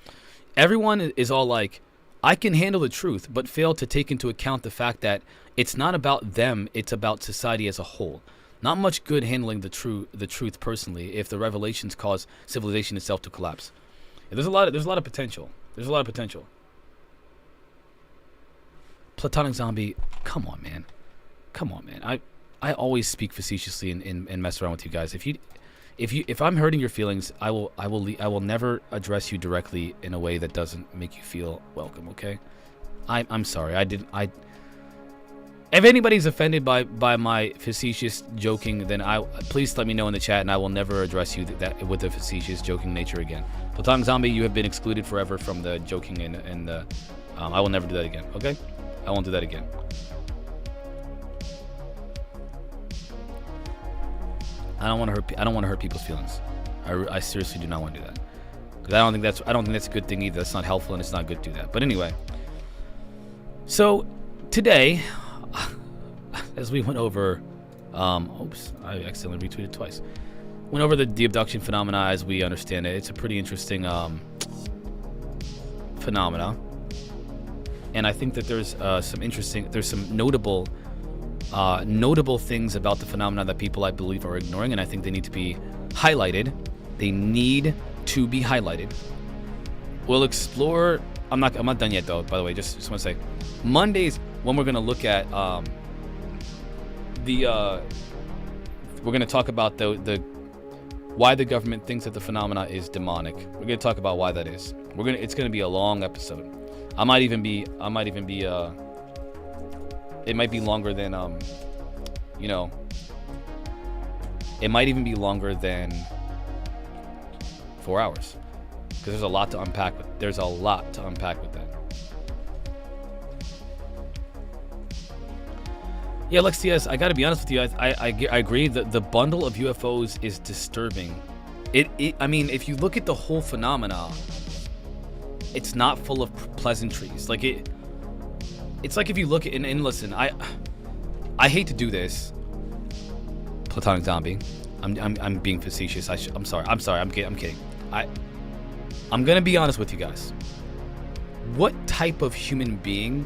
Everyone is all like, I can handle the truth, but fail to take into account the fact that it's not about them, it's about society as a whole. Not much good handling the truth personally if the revelations cause civilization itself to collapse. There's a lot of potential. There's a lot of potential. Platonic Zombie, come on, man. I always speak facetiously and mess around with you guys. If I'm hurting your feelings, I will never address you directly in a way that doesn't make you feel welcome. Okay? I'm sorry. If anybody's offended by my facetious joking, then please let me know in the chat, and I will never address you with the facetious joking nature again. Platonic Zombie, you have been excluded forever from the joking, and I will never do that again. Okay? I won't do that again. I don't want to hurt people's feelings. I seriously do not want to do that, because I don't think that's a good thing either. That's not helpful, and it's not good to do that. But anyway, so today, as we went over, oops, I accidentally retweeted twice. Went over the abduction phenomena as we understand it. It's a pretty interesting phenomena, and I think that there's some notable things about the phenomena that people, I believe, are ignoring, and I think they need to be highlighted. They need to be highlighted. We'll explore. I'm not done yet, though. By the way, just want to say, Mondays when we're gonna look at we're gonna talk about the why the government thinks that the phenomena is demonic. We're gonna talk about why that is. It's gonna be a long episode. It might be longer than it might even be longer than 4 hours, because there's a lot to unpack with that. Yeah, Lexias, I gotta be honest with you. I agree that the bundle of UFOs is disturbing. I mean, if you look at the whole phenomena, it's not full of pleasantries. It's like if you look at and listen, I hate to do this, Platonic Zombie. I'm being facetious. I'm sorry. I'm kidding. I'm gonna be honest with you guys. What type of human being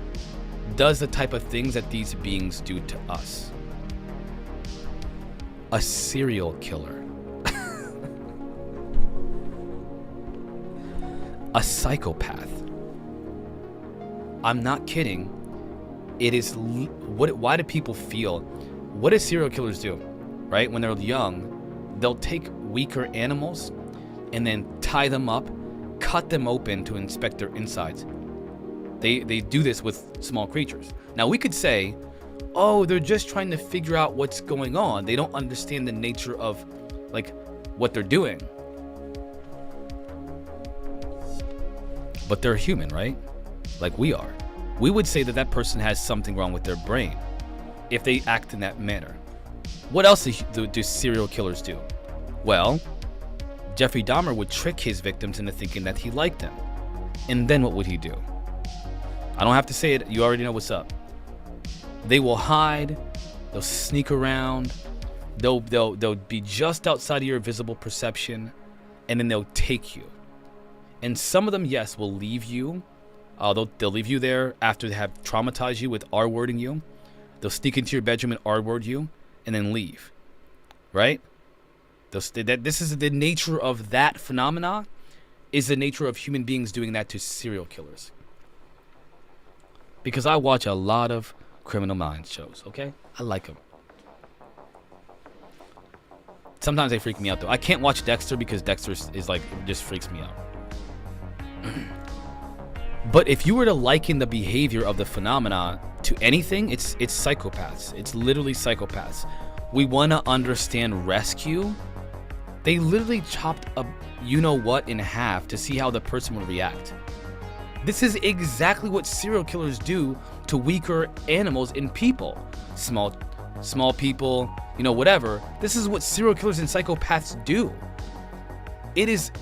does the type of things that these beings do to us? A serial killer. A psychopath. I'm not kidding. It is why do people feel? What do serial killers do? Right? When they're young, they'll take weaker animals and then tie them up, cut them open to inspect their insides. They do this with small creatures. Now we could say, oh, they're just trying to figure out what's going on. They don't understand the nature of what they're doing. But they're human, right? Like we are. We would say that person has something wrong with their brain if they act in that manner. What else do serial killers do? Well, Jeffrey Dahmer would trick his victims into thinking that he liked them. And then what would he do? I don't have to say it. You already know what's up. They will hide. They'll sneak around. They'll be just outside of your visible perception, and then they'll take you. And some of them, yes, will leave you. They'll leave you there after they have traumatized you with R-wording you. They'll sneak into your bedroom and R-word you, and then leave. Right? This is the nature of that phenomena. Is the nature of human beings doing that to serial killers. Because I watch a lot of Criminal Minds shows, okay? I like them. Sometimes they freak me out though. I can't watch Dexter because Dexter is like, just freaks me out. But if you were to liken the behavior of the phenomena to anything, it's psychopaths. It's literally psychopaths. We want to understand rescue. They literally chopped a you-know-what in half to see how the person would react. This is exactly what serial killers do to weaker animals and people. Small people, you know, whatever. This is what serial killers and psychopaths do. It is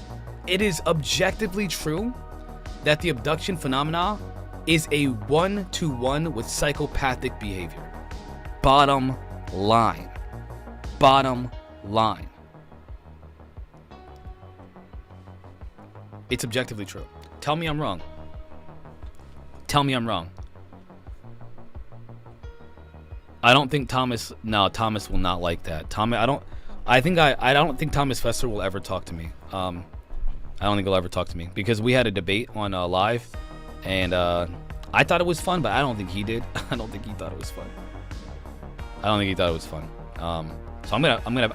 objectively true that the abduction phenomena is a one-to-one with psychopathic behavior. Bottom line. Bottom line. It's objectively true. Tell me I'm wrong. Tell me I'm wrong. I don't think Thomas will not like that. I don't think Thomas Fester will ever talk to me. I don't think he'll ever talk to me because we had a debate on live, and I thought it was fun, but I don't think he did. I don't think he thought it was fun. So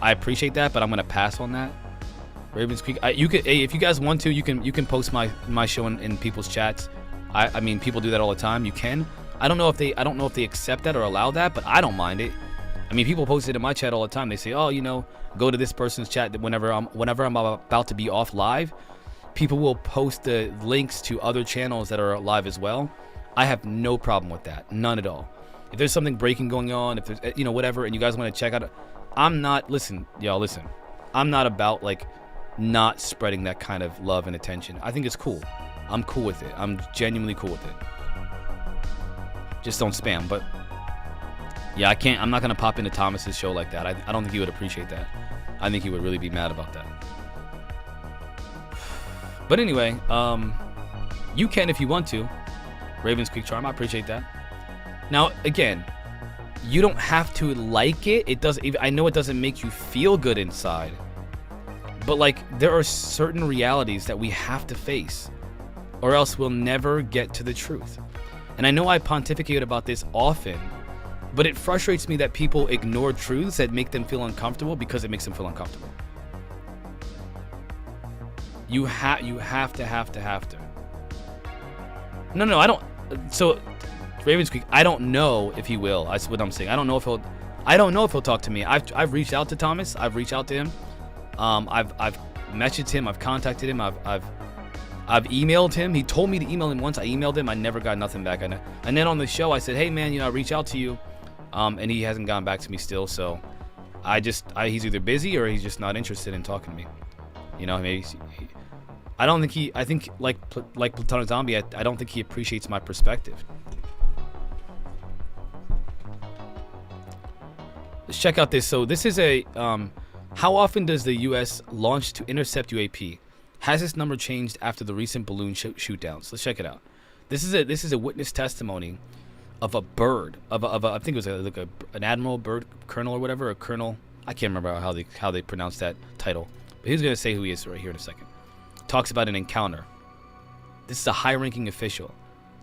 I appreciate that, but I'm gonna pass on that. Ravens Creek. If you guys want to, you can post my show in people's chats. I mean, people do that all the time. You can. I don't know if they accept that or allow that, but I don't mind it. I mean, people post it in my chat all the time. They say, oh, you know, go to this person's chat whenever I'm about to be off live. People will post the links to other channels that are live as well. I have no problem with that. None at all. If there's something breaking going on, if there's, you know, whatever, and you guys want to check out, I'm not about like not spreading that kind of love and attention. I think it's cool. I'm cool with it. I'm genuinely cool with it. Just don't spam. But yeah, I'm not gonna pop into Thomas's show like that. I don't think he would appreciate that. I think he would really be mad about that. But anyway, you can if you want to. Ravens Creek Charm, I appreciate that. Now, again, you don't have to like it. I know it doesn't make you feel good inside. But like, there are certain realities that we have to face, or else we'll never get to the truth. And I know I pontificate about this often, but it frustrates me that people ignore truths that make them feel uncomfortable because it makes them feel uncomfortable. You have to. No, I don't. So, Ravens Creek, I don't know if he will. That's what I'm saying. I don't know if he'll talk to me. I've reached out to Thomas. I've reached out to him. I've messaged him. I've contacted him. I've emailed him. He told me to email him once. I emailed him. I never got nothing back. And then on the show, I said, hey man, you know, I reached out to you, and he hasn't gotten back to me still. So, he's either busy or he's just not interested in talking to me. You know, maybe. I think like Platonic Zombie, I don't think he appreciates my perspective. Let's check out this. So this is a, how often does the U.S. launch to intercept UAP? Has this number changed after the recent balloon shoot-downs? Let's check it out. This is a witness testimony of a bird, I think it was an admiral, bird colonel or whatever, a colonel. I can't remember how they pronounce that title. But he's gonna say who he is right here in a second. Talks about an encounter. This is a high-ranking official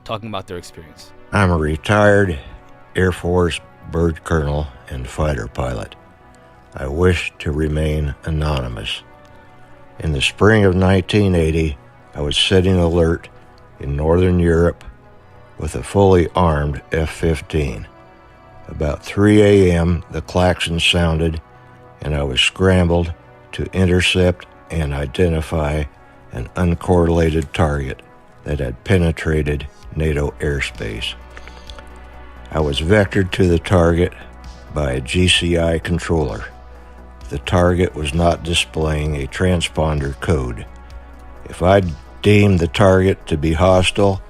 talking about their experience. I'm a retired Air Force bird colonel and fighter pilot. I wish to remain anonymous. In the spring of 1980, I was sitting alert in Northern Europe with a fully armed F-15. About 3 a.m., the klaxon sounded, and I was scrambled to intercept and identify an uncorrelated target that had penetrated NATO airspace. I was vectored to the target by a GCI controller. The target was not displaying a transponder code. If I deemed the target to be hostile,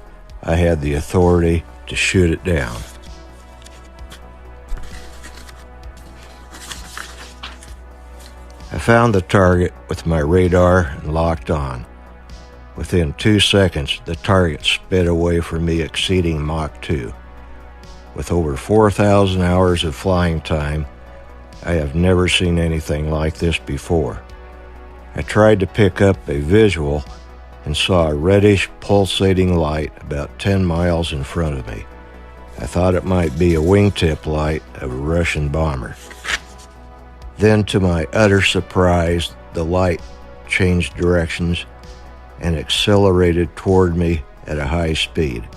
I had the authority to shoot it down. I found the target with my radar and locked on. Within 2 seconds, the target sped away from me exceeding Mach 2. With over 4,000 hours of flying time, I have never seen anything like this before. I tried to pick up a visual and saw a reddish pulsating light about 10 miles in front of me. I thought it might be a wingtip light of a Russian bomber. Then, to my utter surprise, the light changed directions and accelerated toward me at a high speed.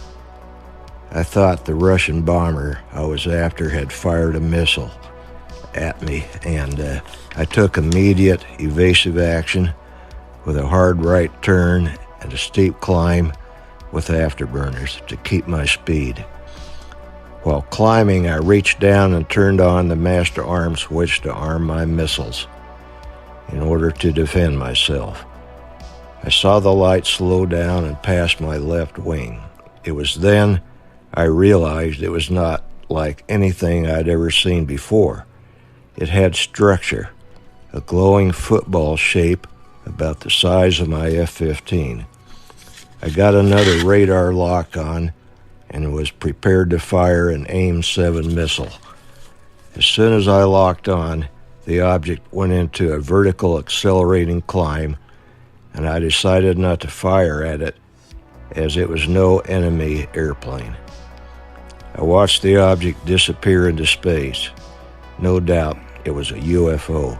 I thought the Russian bomber I was after had fired a missile at me, and I took immediate evasive action with a hard right turn and a steep climb with afterburners to keep my speed. While climbing, I reached down and turned on the master arm switch to arm my missiles in order to defend myself. I saw the light slow down and pass my left wing. It was then I realized it was not like anything I'd ever seen before. It had structure, a glowing football shape about the size of my F-15. I got another radar lock on and was prepared to fire an AIM-7 missile. As soon as I locked on, the object went into a vertical accelerating climb, and I decided not to fire at it as it was no enemy airplane. I watched the object disappear into space. No doubt it was a UFO.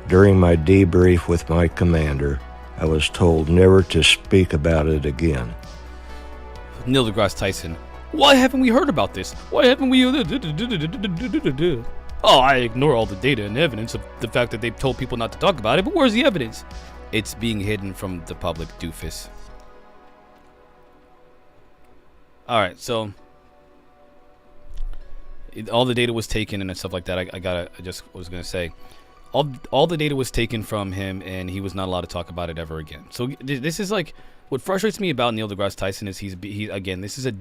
During my debrief with my commander, I was told never to speak about it again. Neil deGrasse Tyson. Why haven't we heard about this? Why haven't we... Oh, I ignore all the data and evidence of the fact that they've told people not to talk about it, but where's the evidence? It's being hidden from the public, doofus. Alright, so... all the data was taken and stuff like that. I just was going to say... All the data was taken from him, and he was not allowed to talk about it ever again. So this is like... what frustrates me about Neil deGrasse Tyson is he again, this is a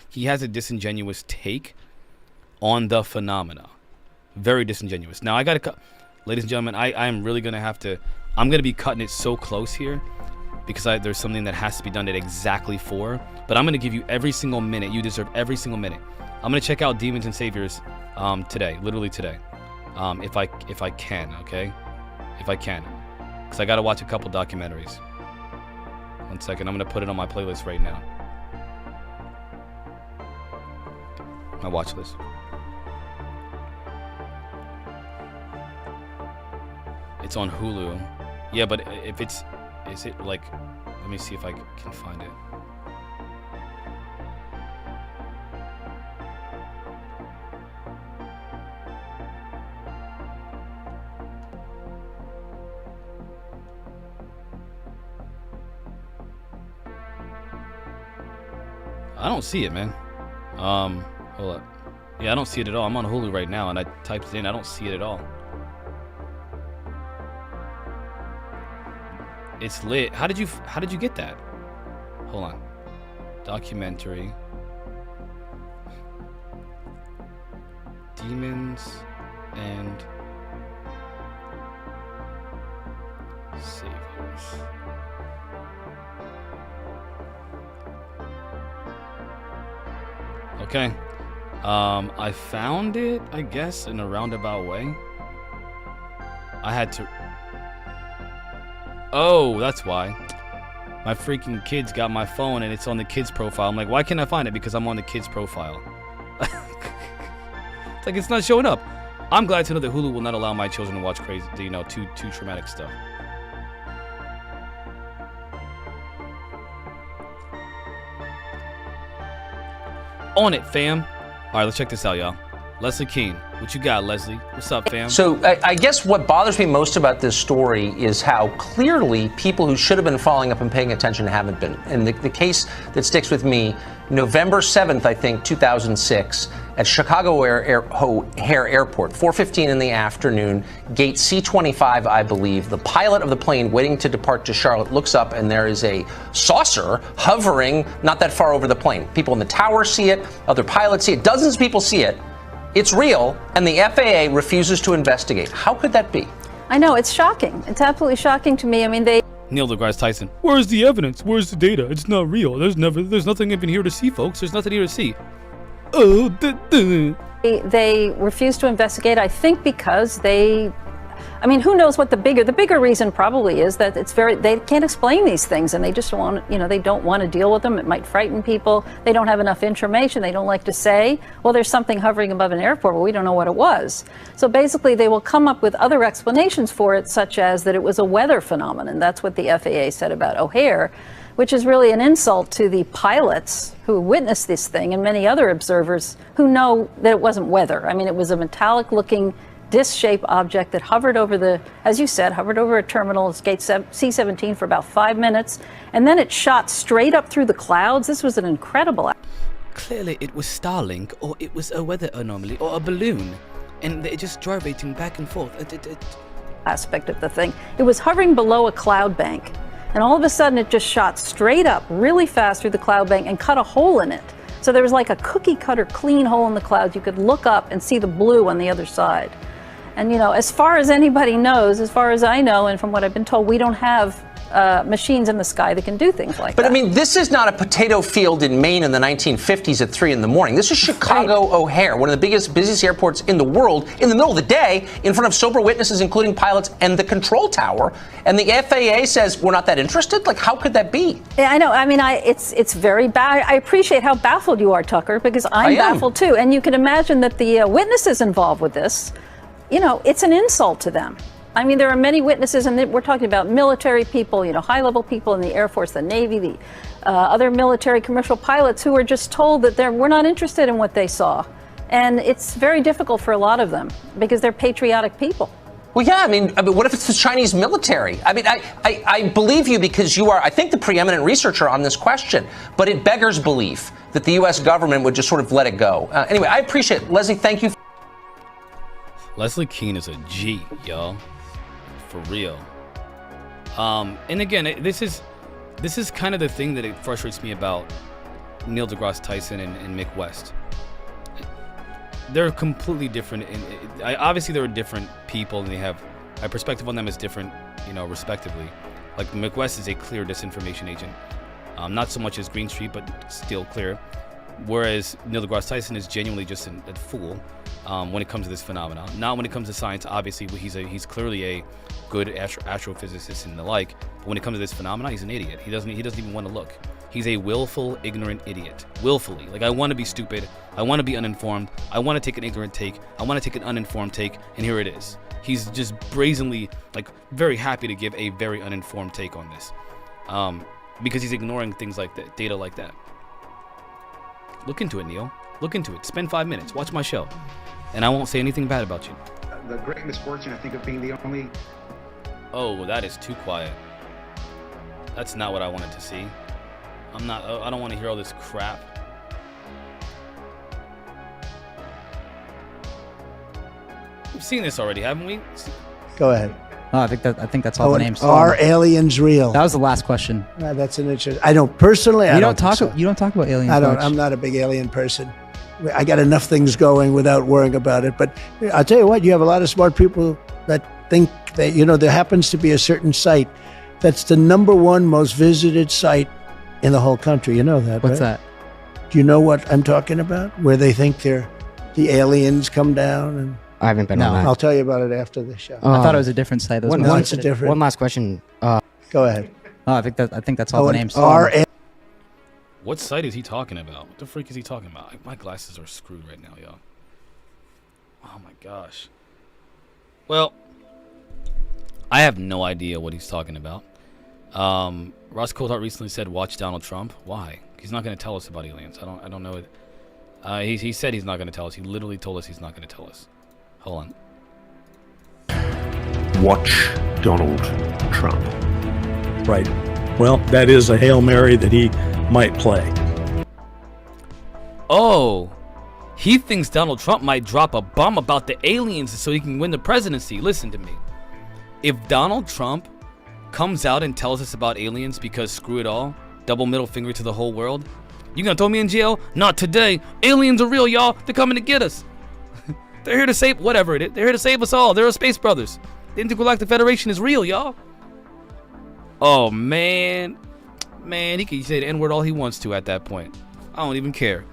he has a disingenuous take on the phenomena. Very disingenuous. Now I gotta ladies and gentlemen, I am really gonna have to, I'm gonna be cutting it so close here because there's something that has to be done at exactly 4, but I'm gonna give you every single minute. You deserve every single minute. I'm gonna check out Demons and Saviors today, literally today, if I can, okay, if I can, because I gotta watch a couple documentaries. 1 second, I'm gonna put it on my playlist right now. My watch list. It's on Hulu. Yeah, but if it's... is it like... let me see if I can find it. I don't see it, man. Hold up. Yeah, I don't see it at all. I'm on Hulu right now, and I typed it in. I don't see it at all. It's lit. How did you get that? Hold on. Documentary. Demons and Saviors. Okay. I found it, I guess, in a roundabout way. I had to... oh, that's why. My freaking kids got my phone and it's on the kids' profile. I'm like, why can't I find it? Because I'm on the kids' profile. It's like, it's not showing up. I'm glad to know that Hulu will not allow my children to watch crazy, too traumatic stuff. On it, fam. All right, let's check this out, y'all. Leslie Keene, what you got, Leslie? What's up, fam? So I guess what bothers me most about this story is how clearly people who should have been following up and paying attention haven't been. And the case that sticks with me, November 7th, I think, 2006, at Chicago O'Hare Airport, 4:15 in the afternoon, gate C-25, I believe. The pilot of the plane waiting to depart to Charlotte looks up, and there is a saucer hovering not that far over the plane. People in the tower see it, other pilots see it, dozens of people see it. It's real, and the FAA refuses to investigate. How could that be? I know, it's shocking. It's absolutely shocking to me. I mean, they... Neil deGrasse Tyson, where's the evidence? Where's the data? It's not real. There's nothing even here to see, folks. There's nothing here to see. Oh, They refuse to investigate, I think, because they I mean, who knows what the bigger reason probably is that they can't explain these things, and they just they don't want to deal with them. It might frighten people. They don't have enough information. They don't like to say, well, there's something hovering above an airport, but we don't know what it was. So basically, they will come up with other explanations for it, such as that it was a weather phenomenon. That's what the FAA said about O'Hare, which is really an insult to the pilots who witnessed this thing and many other observers who know that it wasn't weather. I mean, it was a metallic-looking disc-shaped object that hovered over as you said, hovered over a terminal, gate C-17 for about 5 minutes, and then it shot straight up through the clouds. This was an incredible. Clearly, it was Starlink, or it was a weather anomaly, or a balloon, and they're just gyrating back and forth. Aspect of the thing. It was hovering below a cloud bank. And all of a sudden, it just shot straight up really fast through the cloud bank and cut a hole in it. So there was like a cookie cutter clean hole in the clouds. You could look up and see the blue on the other side. And, as far as anybody knows, as far as I know, and from what I've been told, we don't have machines in the sky that can do things like that. But I mean, this is not a potato field in Maine in the 1950s at 3 a.m. This is Chicago O'Hare, one of the busiest airports in the world, in the middle of the day, in front of sober witnesses, including pilots and the control tower. And the FAA says we're not that interested. Like, how could that be? Yeah, I know. I mean, it's very bad. I appreciate how baffled you are, Tucker, because I'm baffled too. And you can imagine that the witnesses involved with this, it's an insult to them. I mean, there are many witnesses, and we're talking about military people, high-level people in the Air Force, the Navy, the other military commercial pilots who are just told that we're not interested in what they saw. And it's very difficult for a lot of them because they're patriotic people. Well, yeah, I mean, what if it's the Chinese military? I mean, I believe you because you are, I think, the preeminent researcher on this question, but it beggars belief that the U.S. government would just sort of let it go. Anyway, I appreciate it. Leslie, thank you. Leslie Kean is a G, y'all. For real. And again, this is kind of the thing that it frustrates me about Neil deGrasse Tyson and Mick West. They're completely different. Obviously, they're different people, and they have a perspective on them is different, respectively. Like Mick West is a clear disinformation agent, not so much as Green Street, but still clear. Whereas Neil deGrasse Tyson is genuinely just a fool when it comes to this phenomenon. Not when it comes to science. Obviously, he's clearly a good astrophysicist and the like. But when it comes to this phenomenon, he's an idiot. He doesn't even want to look. He's a willful, ignorant idiot. Willfully. Like, I want to be stupid. I want to be uninformed. I want to take an ignorant take. I want to take an uninformed take. And here it is. He's just brazenly, very happy to give a very uninformed take on this. Because he's ignoring things like that, data like that. Look into it, Neil. Look into it. Spend 5 minutes. Watch my show. And I won't say anything bad about you. The great misfortune, I think, of being the only... Oh, that is too quiet. That's not what I wanted to see. I don't want to hear all this crap. We've seen this already, haven't we? Go ahead. Oh, I think that's all the names. Are aliens real? That was the last question. That's an interesting. I don't personally. You don't talk about aliens. I don't. Much. I'm not a big alien person. I got enough things going without worrying about it. But I'll tell you what, you have a lot of smart people that think that, there happens to be a certain site that's the #1 most visited site in the whole country. You know that, What's right? that? Do you know what I'm talking about? Where they think the aliens come down and... I haven't been on that. I'll tell you about it after the show. I thought it was a different site. One last question. Go ahead. Oh, I think that's all the names. What site is he talking about? What the freak is he talking about? My glasses are screwed right now, y'all. Oh my gosh. Well, I have no idea what he's talking about. Ross Coulthart recently said, "Watch Donald Trump." Why? He's not going to tell us about aliens. I don't know it. He said he's not going to tell us. He literally told us he's not going to tell us. Hold on. Watch Donald Trump. Right. Well, that is a Hail Mary that he might play. Oh, he thinks Donald Trump might drop a bomb about the aliens so he can win the presidency. Listen to me. If Donald Trump comes out and tells us about aliens because screw it all, double middle finger to the whole world, you gonna throw me in jail? Not today. Aliens are real, y'all. They're coming to get us. They're here to save whatever it is. They're here to save us all. They're a space brothers. The Intergalactic Federation is real, y'all. Oh man, he can say the N-word all he wants to at that point. I don't even care.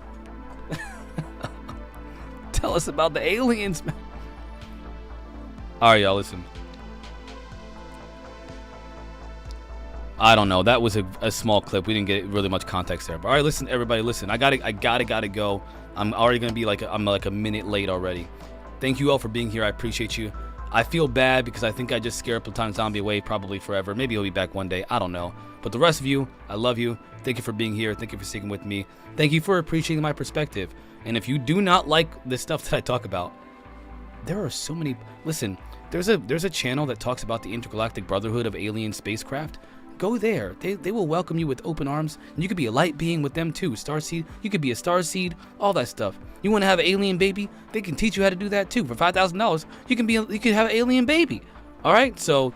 Tell us about the aliens, man. All right, y'all, listen. I don't know. That was a small clip. We didn't get really much context there. But all right, listen, everybody, listen. I gotta go. I'm already gonna be like a minute late already. Thank you all for being here. I appreciate you. I feel bad because I think I just scared Platonic Zombie away probably forever. Maybe he'll be back one day. I don't know. But the rest of you, I love you. Thank you for being here. Thank you for sticking with me. Thank you for appreciating my perspective. And if you do not like the stuff that I talk about, there are so many. Listen, there's a channel that talks about the intergalactic brotherhood of alien spacecraft. Go there. They will welcome you with open arms. And you could be a light being with them too. Starseed. You could be a starseed. All that stuff. You want to have an alien baby? They can teach you how to do that too. For $5,000, you can have an alien baby. All right. So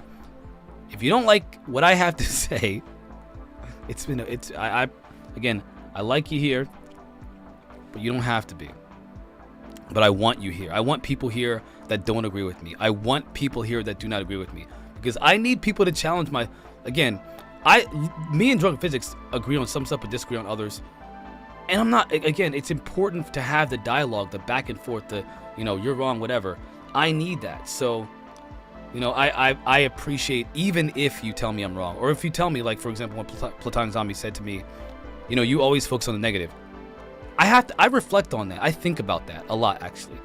if you don't like what I have to say, again, I like you here, but you don't have to be. But I want you here. I want people here that don't agree with me. I want people here that do not agree with me, because I need people to challenge my. Again, me and Drunk Physics agree on some stuff but disagree on others. And I'm not, again, it's important to have the dialogue, the back and forth, the, you're wrong, whatever. I need that. So, I appreciate, even if you tell me I'm wrong, or if you tell me, like, for example, when Platonic Zombie said to me, you always focus on the negative. I reflect on that. I think about that a lot, actually.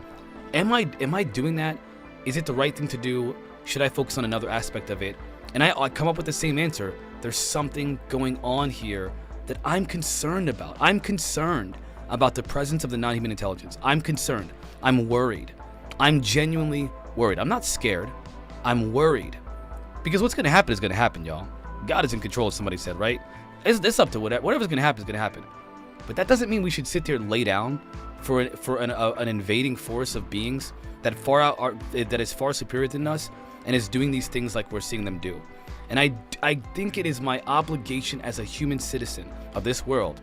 Am I doing that? Is it the right thing to do? Should I focus on another aspect of it? And I come up with the same answer. There's something going on here that I'm concerned about. I'm concerned about the presence of the non-human intelligence. I'm concerned. I'm worried. I'm genuinely worried. I'm not scared. I'm worried. Because what's going to happen is going to happen, y'all. God is in control, as somebody said, right? It's up to whatever's going to happen is going to happen. But that doesn't mean we should sit there and lay down for an invading force of beings that that is far superior than us and is doing these things like we're seeing them do. And I think it is my obligation as a human citizen of this world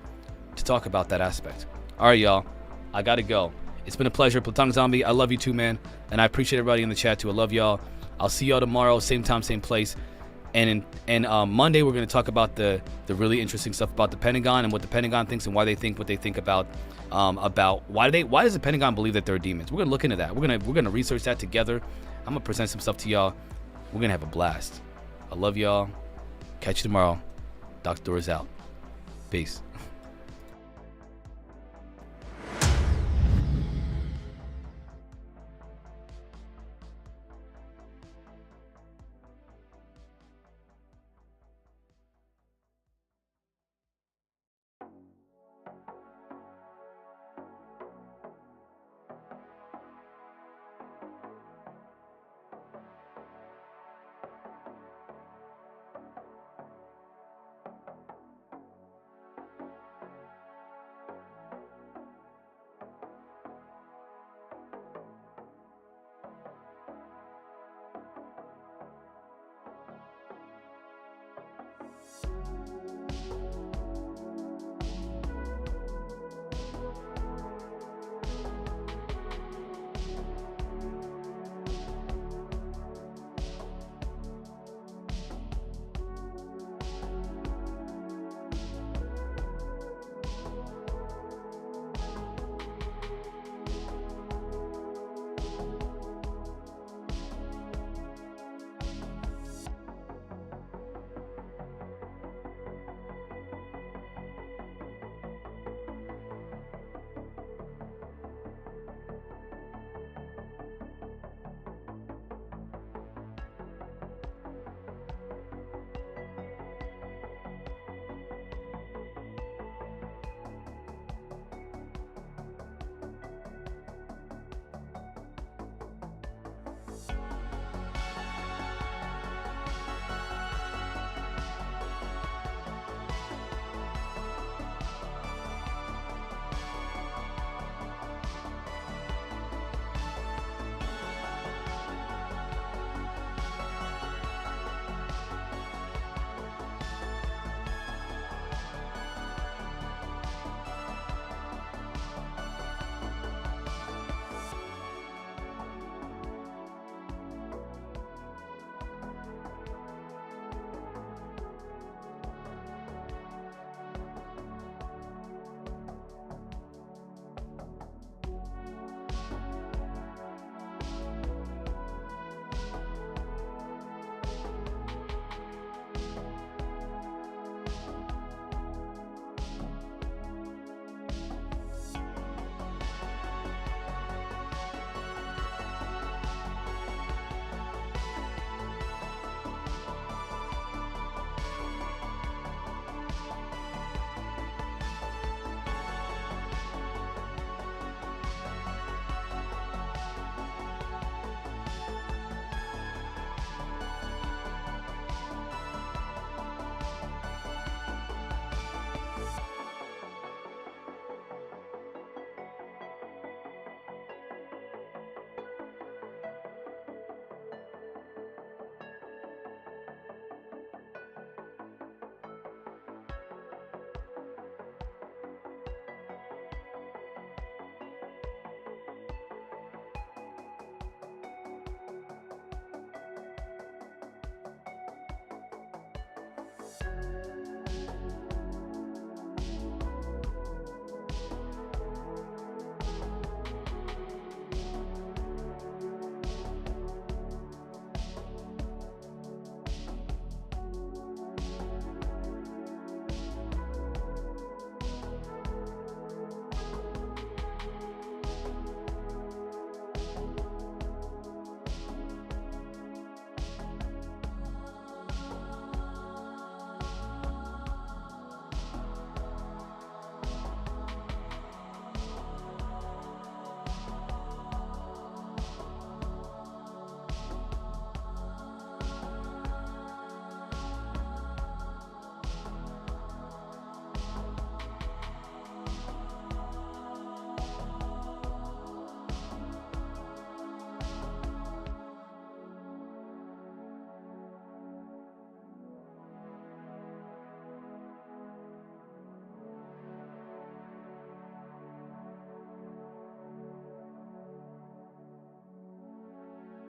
to talk about that aspect. All right, y'all. I got to go. It's been a pleasure. Platonic Zombie, I love you too, man. And I appreciate everybody in the chat too. I love y'all. I'll see y'all tomorrow, same time, same place. And Monday, we're going to talk about the really interesting stuff about the Pentagon and what the Pentagon thinks and why they think what they think about why does the Pentagon believe that there are demons. We're going to look into that. We're going to research that together. I'm going to present some stuff to y'all. We're going to have a blast. I love y'all. Catch you tomorrow. Dr. Doors out. Peace.